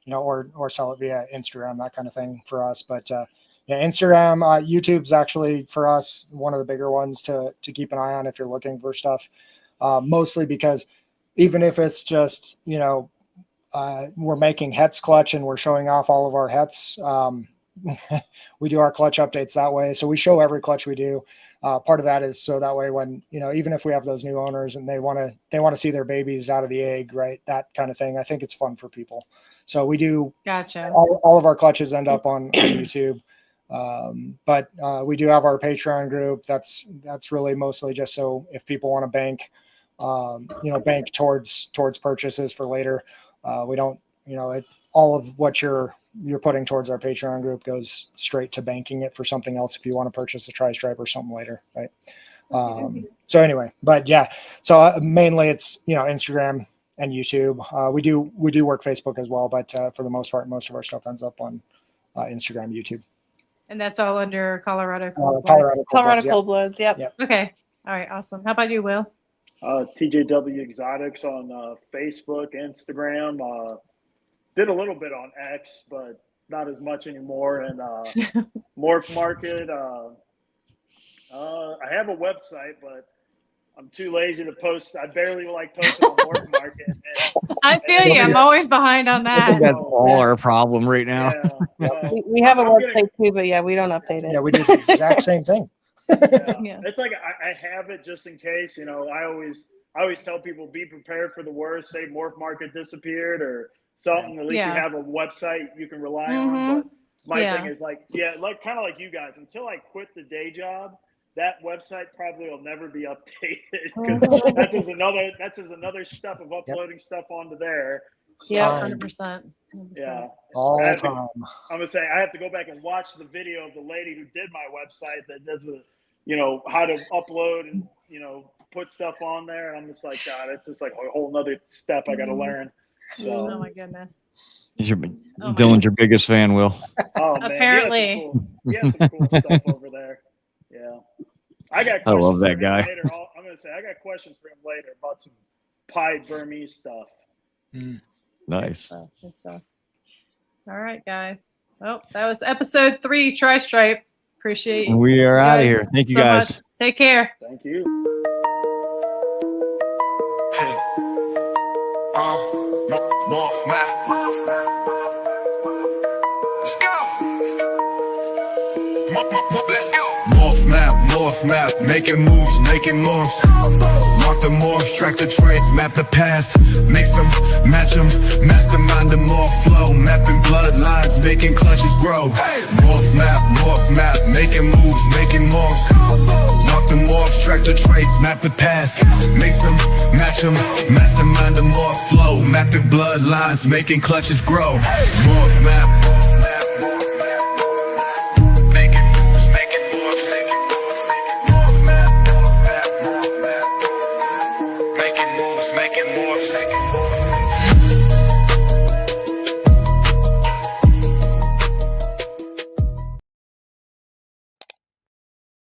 you know, or sell it via Instagram, that kind of thing for us. But yeah, Instagram, YouTube's actually for us one of the bigger ones to keep an eye on if you're looking for stuff. Mostly because even if it's just, you know, we're making hets clutch and we're showing off all of our hets. We do our clutch updates that way. So we show every clutch we do. Part of that is so that way when, you know, even if we have those new owners and they want to see their babies out of the egg, right? That kind of thing. I think it's fun for people. So we do.
Gotcha.
All of our clutches end up on YouTube. But we do have our Patreon group. That's really mostly just so if people want to bank, you know, bank towards purchases for later. We don't, you know, all of what you're putting towards our Patreon group goes straight to banking it for something else if you want to purchase a Tri-Stripe or something later, right? So anyway, but yeah, so mainly it's, you know, Instagram and YouTube. We do work Facebook as well, but for the most part, most of our stuff ends up on Instagram, YouTube.
And that's all under Colorado.
Colorado Cold Bloods. Yep.
Okay. All right. Awesome. How about you, Will?
TJW Exotics on Facebook, Instagram. Did a little bit on X, but not as much anymore. And Morph Market. I have a website, but I'm too lazy to post. I barely like posting on Morph Market.
I feel you. I'm always behind on
I think
that.
that's all our problem right now.
We have a website too, but yeah, we don't update it.
Yeah, we do the exact same thing.
Yeah.
It's like I have it just in case. You know, I always tell people be prepared for the worst. Say Morph Market disappeared or something. At least you have a website you can rely on. But my thing is like kind of like you guys. Until I quit the day job, that website probably will never be updated because that's another step of uploading stuff onto there. So,
Yeah, 100%.
Yeah,
all
I
time.
I'm gonna say I have to go back and watch the video of the lady who did my website that does the, you know, how to upload and, you know, put stuff on there. And I'm just like, God, it's just like a whole nother step I got to learn. So,
Oh my goodness.
Dylan's your biggest fan, Will.
oh man,
Apparently.
he has some cool stuff over there. Yeah, I got.
I love
questions
that
for him
guy.
Later. I'm gonna say I got questions for him later about some pied Burmese stuff.
Nice.
Good stuff. All right, guys. Well, that was episode 3, Tri-Stripe. Appreciate you.
We are out of here.
guys
Thank you
so
guys.
much. Take care.
Thank you.
Hey, Morph Map. Let's go. Let's go. Morph Map, making moves, making morphs. Mark the morphs, track the traits, map the path. Mix them, match them, mastermind the morph flow. Mapping bloodlines, making clutches grow. Morph Map, making moves, making morphs. Mark the morphs, track the traits, map the path. Mix them, match them, mastermind the morph flow. Mapping bloodlines, making clutches grow. Morph Map.